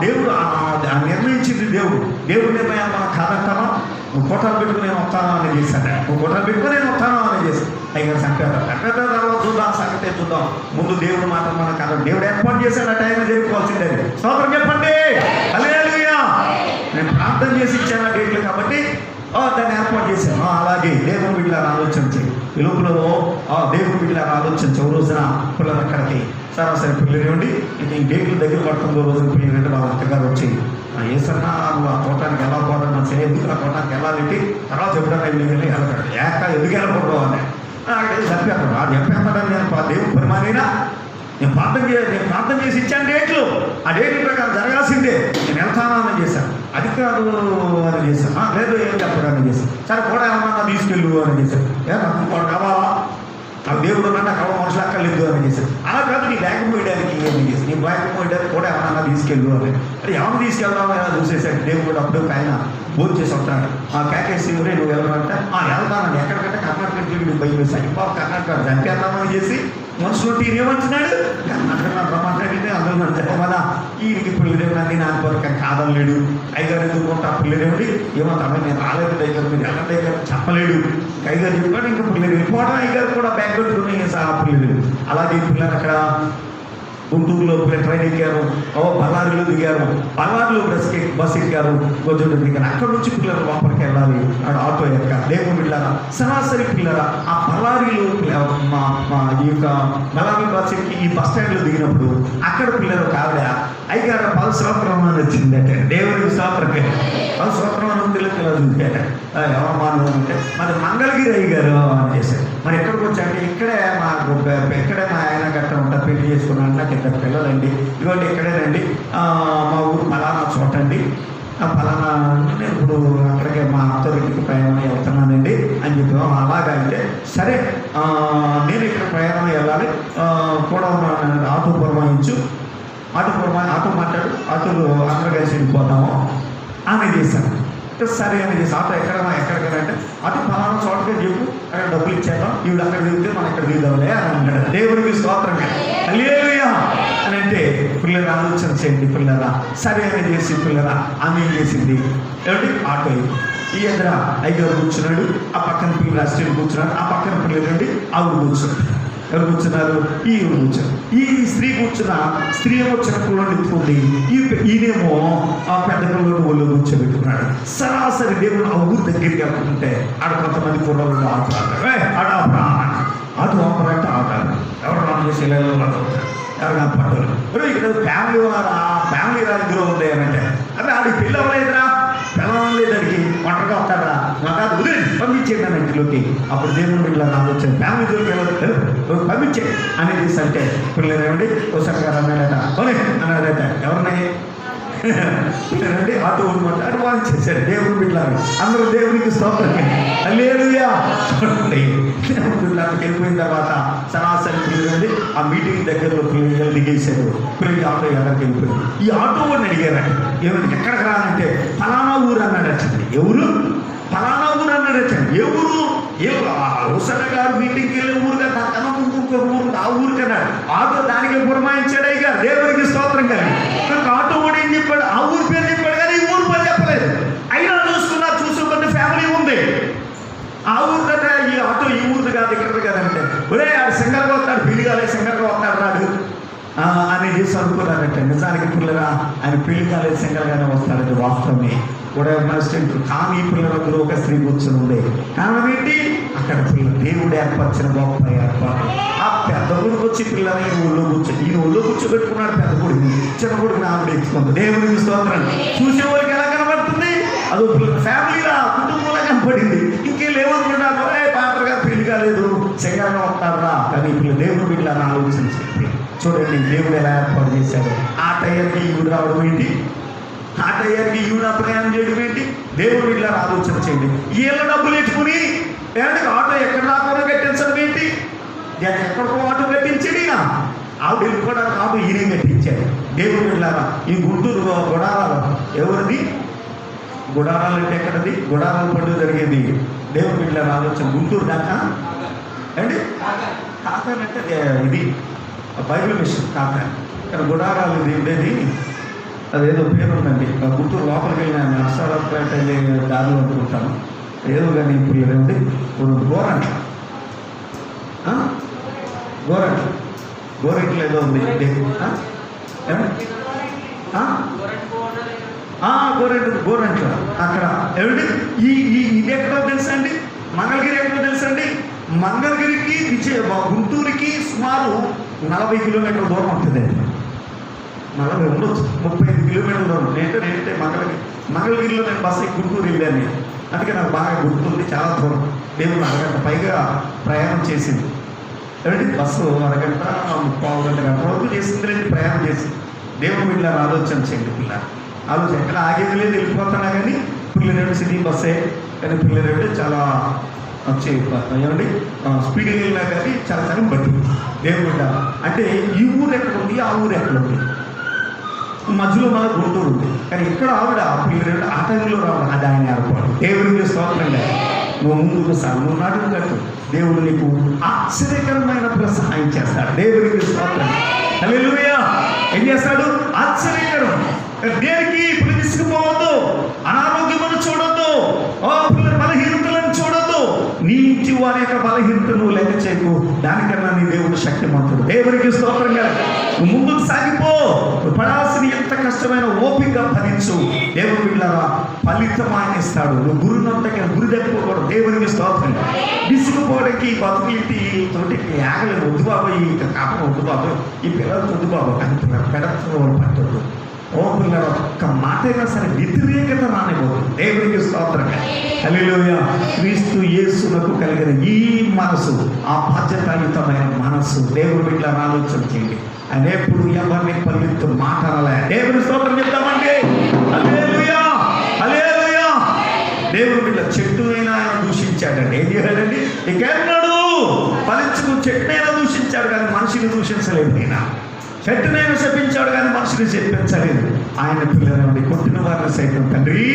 దేవుడు నిర్ణయించింది. దేవుడు నిర్ణయం మనం కాదంటామా? నువ్వు కోటాలు పెట్టుకుని నేను వస్తాను అని చేశాను. నువ్వు కోటాలు పెట్టుకుని నేను వస్తాను అని చేశాను. అయ్యారు చంపేస్తారు. తర్వాత చూద్దాం, సంగతే చూద్దాం. ముందు దేవుడు మాట మనం కాదు. దేవుడు ఏర్పాటు చేశాడు ఆ టైంలో జరుపుకోవాల్సిందే. స్తోత్రం చెప్పండి. హల్లెలూయా. నేను ప్రార్థన చేసి ఇచ్చాను ఆ డేట్లు కాబట్టి దాన్ని ఏర్పాటు చేశాను. అలాగే దేవుని బిడ్డలను ఆలోచించి ఈ లోపల దేవుని బిడ్డలను ఆలోచించి ఒక రోజున పిల్లలు అక్కడికి సరాసరి పిల్లలు ఉండి ఈ డేట్లు దగ్గర పడుతుందో రోజున పిల్లలు వాళ్ళ అత్తగారు వచ్చి, ఏసన్నా నువ్వు ఆ తోటానికి ఎలా పోవడం ఎందుకు ఆ తోటానికి వెళ్ళాలంటే తర్వాత ఎప్పుడన్నా వెళ్ళి వెళ్ళగలడు ఎందుకు వెళ్ళకూడదు అని అక్కడ చెప్పాను. చెప్పేస్తాడని నేను దేవుని పరిమాణైనా నేను ప్రార్థన చేసి ఇచ్చాను డేట్లు. ఆ డేట్ల ప్రకారం జరగాల్సిందే. నేను వెళ్తాను అని చేశాను. అది కాదు అని చేశాను. లేదు ఏం చెప్పడానికి చేశాను. సరే కూడా ఏమన్నా తీసుకెళ్ళు అని చేశాను. నాకు కావాలా? నాకు దేవుడు ఉన్నా నాకు మనుషులు అక్కర్లేదు అని చేశాను. అలా కాదు, నీ బ్యాగ్ పోయడానికి ఏమి చేశాను, నీ బ్యాగ్ పోయడానికి కూడా ఏమన్నా తీసుకెళ్ళు అని. అంటే ఎవరు తీసుకెళ్దాం చూసేసాడు. దేవుడు అప్పుడు ఆయన భోజనం చేసి ఉంటాడు. ప్యాకేజ్ నువ్వు వెళ్ళాలంటే వెళ్తానండి. ఎక్కడికంటే కర్ణాటక భయం వేసాను. ఇంకో కర్ణాటక చంపేద్దామని చేసి మనుషులు ఏమంటున్నాడు, కర్ణాటక రమ్మంటే అందరూ అంటారు కదా, ఈయనకి పిల్లలేడు అని నా కొరకు కాదనలేడు. అయ్యగారు ఎందుకుంటా పిల్లలేండి ఏమంటారు, నేను రాలేదు అయ్యగారు, మీరు వెళ్ళండి అయ్యగారు చెప్పలేడు. అయ్యగారు చెప్పాడు, ఇంకా పిల్లలు వెళ్ళిపోవడం. అయ్యగారు కూడా బ్యాగ్ పెట్టుకుని పిల్లలు అలాగే పిల్లలు అక్కడ గుంటూరులో ట్రైన్ ఎక్కారు, బళ్ళారిలో దిగారు, బళ్ళారిలో బస్ ఎక్కారు, కొంచెం దిగారు. అక్కడ నుంచి పిల్లలు లోపలికి వెళ్ళాలి, ఆటో ఎక్కాలి. దేవుని పిల్లరా, సరాసరి పిల్లరా, ఆ బళ్ళారిలో మా ఈ యొక్క బళ్ళారి బస్ ఎక్కి ఈ బస్ స్టాండ్లో దిగినప్పుడు అక్కడ పిల్లలు ఒక ఆవిడ అయ్యారు 10 సంవత్సరం అని వచ్చిందంటే, దేవునికి స్తోత్రం. 10 సంవత్సరం అని పిల్లలకి ఇలా చూస్తే ఎవరు మానవు అంటే మరి మంగళగిరి అయ్యారు అని చేశారు. మరి ఎక్కడికి వచ్చాయంటే ఇక్కడే మా ఆయన గట్ట ఉంటారు, పెళ్లి చేసుకున్నాను, నాకు 2 పిల్లలండి, ఇవ్వండి ఇక్కడేనండి, మా ఊరు ఫలానా చోటండి, ఫలానా నేను ఇప్పుడు అక్కడికే మా అత్తోరింటికి ప్రయాణం వెళ్తున్నానండి అని చెప్పి. అలాగా అయితే సరే, నేను ఇక్కడ ప్రయాణం వెళ్ళాలి, కూడా ఆటో పురమాయించు, ఆటో మాట్లాడు, ఆటోలో అందరూ కలిసి వెళ్ళిపోతాము అని చేశాను. సరే అని చేసి ఆటో ఎక్కడికైనా అటు ఫలానా చోటగా చెప్పు, అక్కడ డబ్బులు ఇచ్చేద్దాం, ఈవిడ అక్కడ దిగితే మనం ఇక్కడ దిగుదాంలే అని అన్నాడు. దేవుడికి స్తోత్రంగా హల్లెలూయా అని అంటే, పిల్లలు ఆలోచన చేయండి పిల్లరా. సరే అని చేసి పిల్లరా ఆమె ఏం చేసింది ఏమిటి, ఆటో ఈ ఎదుర అయ్యారు కూర్చున్నాడు, ఆ పక్కన పిల్లలు అసిస్టెంట్ కూర్చున్నాడు, ఆ పక్కన పిల్లలు నుండి ఆవిడ కూర్చున్నాడు. ఎవరు కూర్చున్నారు, ఈ కూర్చున్నారు. ఈ స్త్రీ కూర్చున్న స్త్రీ ఏమో చిన్న పిల్లలు ఎత్తుకుంది, ఈయనేమో ఆ పెద్ద పిల్లలు ఒళ్ళు కూర్చోబెట్టుకున్నాడు. సరాసరి దేవుడు ఆ ఊరు దగ్గరికి వెళ్తుంటే ఆడ కొంతమంది పిల్లలు ఆటో ఆపరంటే ఆటారు, ఎవరు రాను చేసి ఎవరు నా పట్టులు ఇక్కడ ఫ్యామిలీ ఫ్యామిలీ దగ్గర ఉంది అని అంటే, అదే ఆడికి పెళ్ళి అవ్వలేదురా, పిల్లలు లేదానికి ఒంటరిగా వస్తాడా, మాకు ఉదయం పంపించేయండి అని ఇంటిలోకి. అప్పుడు దేవుడు వీళ్ళ ఆలోచన ఫ్యామిలీ దొరికి పంపించే అనేది అంటే పిల్లలు ఏమండి ఒకసారి గారు అన్నాడట, ఓనే అన్నాడట, ఎవరినాయి పిల్లలండి ఆటో ఉండమంటే అటు వాళ్ళు చేశారు. దేవుడు బిడ్డలారు అందరూ దేవునికి స్తోత్రం హల్లెలూయా. చూడండి, పిల్లలకి వెళ్ళిపోయిన తర్వాత సరాసరి పిల్లలండి ఆ మీటింగ్ దగ్గరలో పిల్లలు దిగేశారు. పిల్లలకి ఆటో ఎక్కడికి వెళ్ళిపోయింది. ఈ ఆటో అని అడిగారట, ఏమంటే ఎక్కడికి రానంటే ఫలానా ఊరు అన్నాడు వచ్చండి. ఎవరు ఫలానా ఊరు అన్నాడు వచ్చండి. ఎవరు హుసన్న గారు మీటింగ్కి వెళ్ళే ఊరు కదా, తన ఇంకొక ఊరు, ఆ ఊరు కదా ఆటో దానికి పురమాయించాడు. అయ్యా దేవుడికి స్తోత్రం కానీ ఆటో కూడా ఏం చెప్పాడు, ఆ ఊరు పేరు చెప్పాడు కానీ ఈ ఊరు పేరు చెప్పలేదు. అయినా చూసుకుంటే ఫ్యామిలీ ఉంది, ఆ ఊరు కదా, ఈ ఆటో ఈ ఊరు కాదు ఇక్కడ కదంటే, ఒరే ఆడు సింగర్గా వస్తాడు, పెళ్లి కాలే సింగర్గా వస్తాడు రాడు అని చేసి అనుకున్నారంటే, నిజానికి పిల్లరా ఆయన పెళ్లి కాలేదు సింగర్గానే వస్తాడంటే వాస్తవమే కూడా అసిస్టెంట్. కానీ పిల్లలందరూ ఒక స్త్రీ కూర్చొని ఉండే కారణం ఏంటి, అక్కడ పిల్లలు దేవుడు ఏర్పరిచిన గొప్ప ఏర్పాటు. ఆ పెద్ద కొడుకు వచ్చి పిల్లల్ని ఊళ్ళో ఈయన ఊళ్ళో కూర్చోబెట్టుకున్నాడు. పెద్ద కొడుకు చిన్న కొడుకు ఆవిడ ఎత్తుకుంది. దేవుడికి స్తోత్రం. చూసేవారికి ఎలా కనబడుతుంది, అదో ఫ్యామిలీలా కుటుంబంలో కనపడింది. ఇంకేం ఏమనుకున్నాడు, పాత్ర గారు పెళ్లి కాలేదు సింగర్గా వస్తారా, కానీ ఇప్పుడు దేవుడు వీళ్ళని ఆలోచించింది. చూడండి దేవుడు ఎలా ఏర్పాటు చేశాడు. ఆ టైంకి ఈవిడ రావడం ఏంటి, ఆ టైంకి ఈవిడ ప్రయాణం చేయడం ఏంటి, దేవుడు వీళ్ళ ఆలోచన చేయండి. వీళ్ళ డబ్బులు ఎట్టుకుని ఆటో ఎక్కడ దాకా కట్టించడం ఏంటి, ఎక్కడికో ఆటో కట్టించాడు. ఆవిడ వెళ్ళిపోవడానికి ఆటో ఈయనే కట్టించాడు. దేవుడు వీళ్ళారా ఈ గుంటూరు గుడారాలు ఎవరిది, గుడారాలు అంటే ఎక్కడది, గుడారాల పండుగ జరిగేది. దేవుడు వీళ్ళ ఆలోచన గుంటూరు దాకా అండి. కాకానంటే ఇది బైబిల్ మిషన్ కాక, ఇక్కడ గుడారాలు ఇది ఉండేది, అదేదో పేరు ఉందండి. గుంటూరు లోపలికి వెళ్ళిన నర్సారావుపేట వెళ్ళే దారిలో అనుకుంటాను, ఏదో కానీ ఇప్పుడు ఏదండి గోరంట గోరెంట్లు ఏదో ఉంది గోరెంట్ల అక్కడ ఏమండి. ఇది ఎక్కడో తెలుసా అండి, మంగళగిరి ఎక్కడో తెలుసా అండి. మంగళగిరికి గుంటూరుకి సుమారు 40 కిలోమీటర్ల దూరం ఉంటుంది. 40 ఉండొచ్చు, 35 కిలోమీటర్ల దూరం. నేనంటే మంగళగిరిలో నేను బస్సు ఎక్కి గుంటూరు వెళ్ళాను, అందుకే నాకు బాగా గుర్తుంది. చాలా దూరం, దేవుడు అరగంట పైగా ప్రయాణం చేసింది. ఏమంటే బస్సు అరగంట 3/4 గంట వరకు చేసింది లేదు, ప్రయాణం చేసింది. దేవుడు వీళ్ళ ఆలోచన చేయండి. పిల్లలు ఆలోచన ఎక్కడ ఆగేది లేదు, వెళ్ళిపోతున్నా కానీ పిల్లలు సిటీ బస్సే, కానీ పిల్లలు చాలా వచ్చే ఏమండి స్పీడ్గా వెళ్ళినా కానీ చాలా టైం పట్టింది. దేవుడు అంటే ఈ ఊరు ఎక్కడ ఉంది, ఆ ఊరు ఎక్కడ ఉంది, మధ్యలో మన గుంటూరు ఉంది. కానీ ఇక్కడ ఆవిడ పిల్లలు ఆ టైంలో రావడం అది ఆయన ఏర్పాటు. దేవుడికి స్తోత్రంగా నువ్వు ముందుకు సాగు, నువ్వు నాటుకు కట్టు, దేవుడు నీకు ఆశ్చర్యకరమైన సహాయం చేస్తాడు. దేవుడికి స్తోత్రం హల్లెలూయా. ఏం చేస్తాడు, ఆశ్చర్యకరం. దేనికి ఇప్పుడు తీసుకుపోవద్దు, అనారోగ్యమును చూడొద్దు, పిల్లల బలహీనతలను చూడొద్దు, నీ ఇంటి వారి యొక్క బలహీనత నువ్వు లెక్క చేయకు, దానికన్నా నీ దేవుడు శక్తిమంతుడు. దేవునికి స్తోత్రంగా నువ్వు ముందుకు సాగిపో. నువ్వు పడాల్సిన ఎంత కష్టమైన ఓపిక భరించు. దేవుడు వీళ్ళరా ఫలితం ఆయన ఇస్తాడు. నువ్వు గురునంతగా గురి తప్పిపోకూడదు. దేవునికి స్తోత్రం. విసిగిపోవడానికి బతుకులింటి తోటి ఆగలేదు. వద్దు బాబు, ఈ కాపం వద్దు బాబు, ఈ పిల్లలు వద్దు బాబు అని పెడతో పట్టద్దు. ఓ పిల్లలు ఒక్క మాట అయినా సరే వ్యతిరేకత రానివ్వదు. దేవునికి స్తోత్రంగా. హల్లెలూయా. క్రీస్తు యేసునకు కలిగిన ఈ మనసు, ఆ బాధ్యతాయుతమైన మనసు దేవుడు వీళ్ళ ఆలోచన చేయండి. ఆయన ఎప్పుడు ఎవరిని పలుకుతూ మాట్లాడాలి. దేవుని స్తోత్రం చెప్తామండి. హల్లెలూయా, హల్లెలూయా. దేవుడు వీళ్ళ చెట్టునైనా ఆయన దూషించాడండి. ఏం చేయాలండి? ఇకెన్నడు ఫలించుకు చెట్టునైనా దూషించాడు కానీ మనిషిని దూషించలేదు. ఆయన చెట్టునైనా శపించాడు కానీ మనిషిని చెప్పించలేదు. ఆయన పిల్లలండి కొట్టిన వారిని సైతం తండ్రి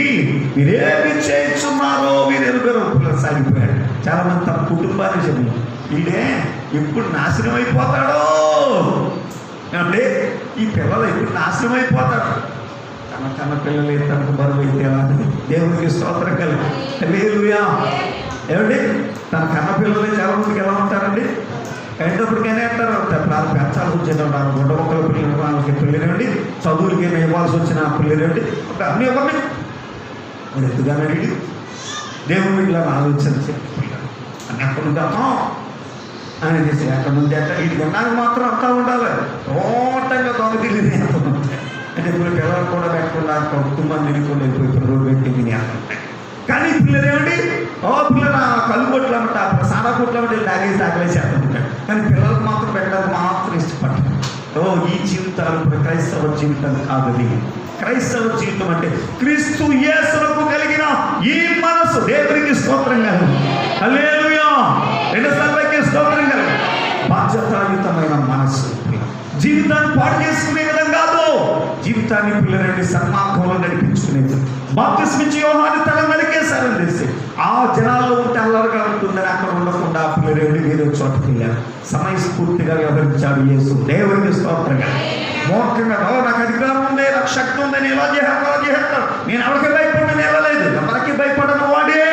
మీరేమి చేస్తున్నారో మీరు ఎరుగరు పిల్లలు సాగిపోయాడు. చాలా మంది తమ కుటుంబాన్ని చెప్పి వీడే ఎప్పుడు నాశనం అయిపోతాడో అంటే, ఈ పిల్లలు ఎప్పుడు నాశనం అయిపోతాడు. కన్న పిల్లలు తనకు బరువు అయితే ఎలా? దేవునికి స్తోత్రం కలిగి. హల్లెలూయా. ఏమండి తన కన్న పిల్లలు చాలా మందికి ఎలా ఉంటారండి? అయినప్పటికైనా అంటారు పెంచాల్సి వచ్చేది ఉంటారు. గుడ్డ మొక్కల పిల్లలు వాళ్ళకి పిల్లలేండి, చదువులకి ఇవ్వాల్సి వచ్చిన పిల్లలేండి, అన్నీ ఎవరిని మరి ఎందుకని అడిగి దేవుని వీళ్ళని ఆలోచన పిల్లలు అని అక్కడ ఉంటాం అని చేసి అక్కడ నుండి అంటే ఇది తినడానికి మాత్రం అంతా ఉండాలి. టోటంగా దొంగతిల్లి అంత ఉంటాయి. అంటే ఇప్పుడు పిల్లలు కూడా పెట్టకుండా కుటుంబాన్ని తినకుండా వెళ్ళిపోయి రోజు పెట్టి తిని అంటుంటాయి. కానీ పిల్లలు ఏమండి, పిల్లలు కళ్ళు కొట్లు అన్నమాట సారా కొట్లు అంటే తాగేసి అంటుంటాడు. కానీ పిల్లలకు మాత్రం పెట్టడానికి మాత్రం ఇష్టపడతారు. ఈ జీవితాలు క్రైస్తవ జీవితం కాదు. క్రైస్తవ జీవితం అంటే క్రీస్తు యేసునకు కలిగిన ఈ మనసు. దేవునికి స్తోత్రం గారు. హల్లెలూయా. రెండోసారి స్తోత్రం గారు. బాధ్యతాయుతమైన మనసు. జీవితాన్ని పాడు చేసుకునే విధంగా కాదు, జీవితాన్ని పిల్లలని సన్మార్గంలో నడిపించుకునేది. బాప్తిస్మిచ్చి యోహాను తల నరికేశారని తెలిసి ఆ జనాల్లో ఉంటే అల్లరిగా ఉంటుందని అక్కడ ఉండకుండా పిల్లలు వేరే చోటకి వెళ్ళారు. సమయస్ఫూర్తిగా వ్యవహరించాడు యేసు. దేవునికి స్తోత్రంగా. మోక్షంగా నాకు అధికారం ఉంది, నాకు శక్తి ఉంది, నేను ఎలా చేస్తాను, నేను ఎవరికి భయపడని ఇవ్వలేదు. ఎవరికి భయపడను వాడే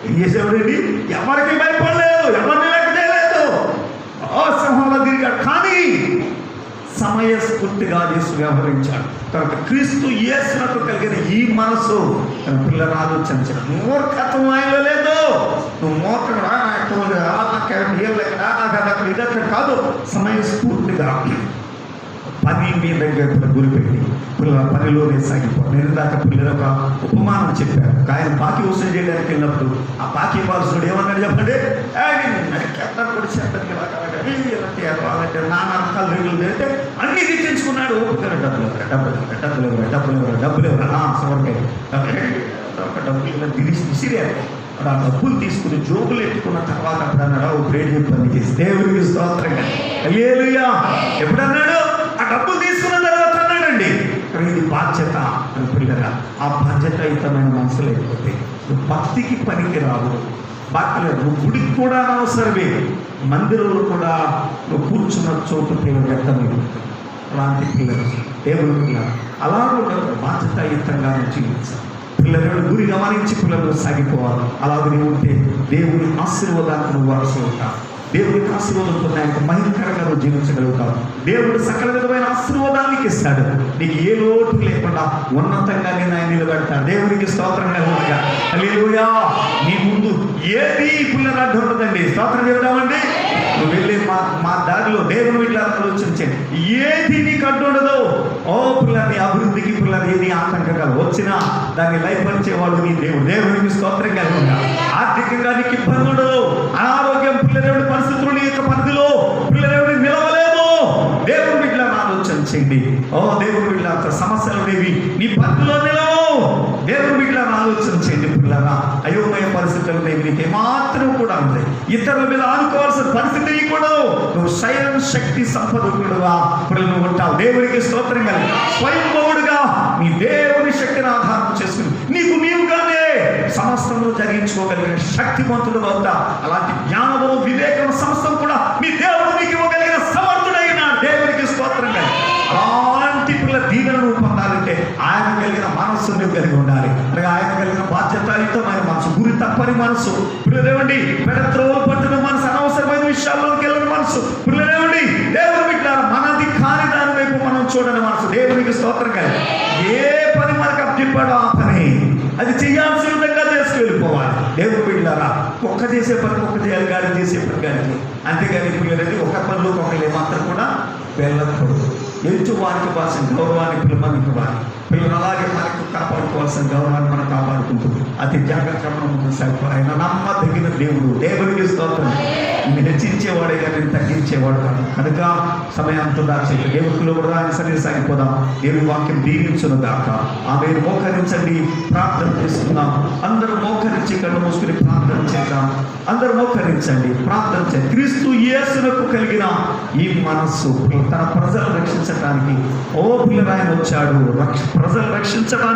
ఏం చేసేవాడండి? ఎవరికి భయపడలేదు, ఎవరిని లెక్క చేయలేదు. సింహంలో తిరిగాడు కానీ సమయస్ఫూర్తిగా యేసు వ్యవహరించాడు. కనుక క్రీస్తు యేసునకు కలిగిన ఈ మనసు తన పిల్లలు ఆలోచించిన మూర్ఖత్వం ఆయనలో లేదు. నువ్వు మూర్ఖంగా నాకు ఇదక్కడ కాదు. సమయస్ఫూర్తిగా పని మీద గురిపెట్టి పిల్లల పనిలోనే సాగిపోవాలి. నేను దాకా పిల్లలు ఒక ఉపమానం చెప్పారు. ఆయన బాకీ వసూలు చేయడానికి వెళ్ళినప్పుడు ఆ బాకీ వారసుడు ఏమన్నాడు చెప్పండి? అంటే నాన్న రకాల రేగులు అంటే అన్ని తెచ్చుకున్నాడు. ఓపికలు డబ్బులు డబ్బులు విసిరారు. ఆ డబ్బులు తీసుకుని జోబులు ఎత్తుకున్న తర్వాత అప్పుడు అన్నాడు ప్రేర్ చెప్పని చేసి. దేవుడికి స్తోత్రంగా. హల్లెలూయా. ఎప్పుడన్నాడు? ఆ డబ్బులు తీసుకున్న తర్వాత అన్నాడండి ఇది బాధ్యత అని. పిల్లగా ఆ బాధ్యతాయుతమైన మనసు లేకపోతే నువ్వు భక్తికి పనికి రావు. భక్తులు నువ్వు గుడికి కూడా అవసరమే, మందిరంలో కూడా నువ్వు కూర్చున్న చోటు పిల్లలు వ్యక్తమైపోతుంది. అలాంటి పిల్లలు దేవుడు పిల్లలు అలా కూడా బాధ్యతాయుతంగా జీవించాలి. పిల్లలు గురి గమనించి పిల్లలు సాగిపోవాలి. అలాగే ఉంటే దేవుని ఆశీర్వాదాన్ని నువ్వు వరసవుతావు. దేవుడికి ఆశీర్వాదం పొందానికి భయంకరంగా నువ్వు జీవించగలుగుతావు. దేవుడు సకల విధమైన ఆశీర్వాదానికి ఇస్తాడు. నీకు ఏ లోటు లేకుండా ఉన్నతంగా నేను ఆయన నిలబెడతాడు. దేవుడికి స్తోత్రంగా ఉండగా. హల్లెలూయా. నీ ముందు ఏది పిల్లలు అడ్డు ఉండదండి. స్తోత్రం చెప్తామండి. నువ్వు వెళ్ళి మా దారిలో దేవుని వీటిలో ఆలోచించండి. ఏది నీకు అడ్డు ఉండదు. పిల్లల్ని అభివృద్ధికి పిల్లలు ఏది ఆటంకంగా వచ్చినా దాన్ని లయపరిచేవాడు నీ దేవుడు. దేవుడికి స్తోత్రంగా ఉండగా. ఆర్థికంగా నీకు ఇబ్బంది ఉండదు. అనారోగ్యం పిల్లలు పరిస్థితులు నీ యొక్క పరిధిలో పిల్లలు నిలవలేము. దేవుడు వీటిలో ఆలోచన చేయండి. దేవుడు వీళ్ళ సమస్యలు అనేవి నీ పరిధిలో నిలవు. దేవుడు వీటిలో ఆలోచన చేయండి. పిల్లరా అయోమయ పరిస్థితులు నీకు ఏమాత్రం కూడా ఉంది. ఇతరుల మీద ఆనుకోవాల్సిన పరిస్థితి కూడా నువ్వు స్వయం శక్తి సంపదకుడుగా పిల్లలు ఉంటావు. దేవుడికి స్తోత్రం కలిగి స్వయంభవుడుగా నీ దేవుని శక్తిని ఆధారం చేసుకుని నీకు నీవుగానే సమస్తము జరిగించుకోగలిగిన శక్తివంతుడు అవుతా. అలాంటి జ్ఞానము వివేకం సమస్తం కూడా మీ దేవుడు నీకు ఇవ్వగలిగిన సమర్థుడైన దేవుడికి స్తోత్రం కలిగి అలాంటి పిల్లల దీవెనను పొందాలంటే ఆయన కలిగిన మనస్సు నువ్వు కలిగి ఉండాలి. అలాగే ఆయన కలిగిన బాధ్యతాయుతమైన మనసు, గురి తప్పని మనసు. పిల్లలు ఏమండి పెడత్రో స్తోత్రం. ఏ పని మనకు అప్పచెప్పాడో ఆ పని అది చేయాల్సిన విధంగా చేసుకు వెళ్ళిపోవాలి. దేవుడు బిడ్డలారా, ఒక్క చేసే పని ఒక్క చేయాలి, గాలి చేసే పని గాలికి. అంతేగాని పిల్లలది ఒక పనిలో ఒకళ్ళు ఏమాత్రం కూడా వెళ్ళకూడదు. ఎంచు వారికి భాష గౌరవాన్ని పిల్లమనికి వారి పిల్లలు అలాగే మనకు కాపాడుకోవాల్సిన గౌరవాన్ని మనం కాపాడుకుంటూ అతి జాగ్రత్తగా మనం ముందు సాగిపోవాలి. ఆయన నమ్మదగిన దేవుడు. దేవుడికి స్తోత్రం. నేను హెచ్చించేవాడే కానీ నేను తగ్గించేవాడు కాదు. కనుక సమయాంతో దాచేది దేవుడిలో కూడా ఆయన సరే సాగిపోదాం. దేవుడి వాక్యం దీవించును గాక. ఆమె మోకరించండి, ప్రార్థన చేస్తున్నాం. అందరూ మోకరించి కళ్ళు మూసుకుని ప్రార్థన చేద్దాం. అందరూ మోకరించండి, ప్రార్థన చేయండి. క్రీస్తు యేసునకు కలిగిన ఈ మనస్సు తన ప్రజలు రక్షించడానికి ఓ పిల్లరాయన వచ్చాడు. ప్రజలు రక్షించడానికి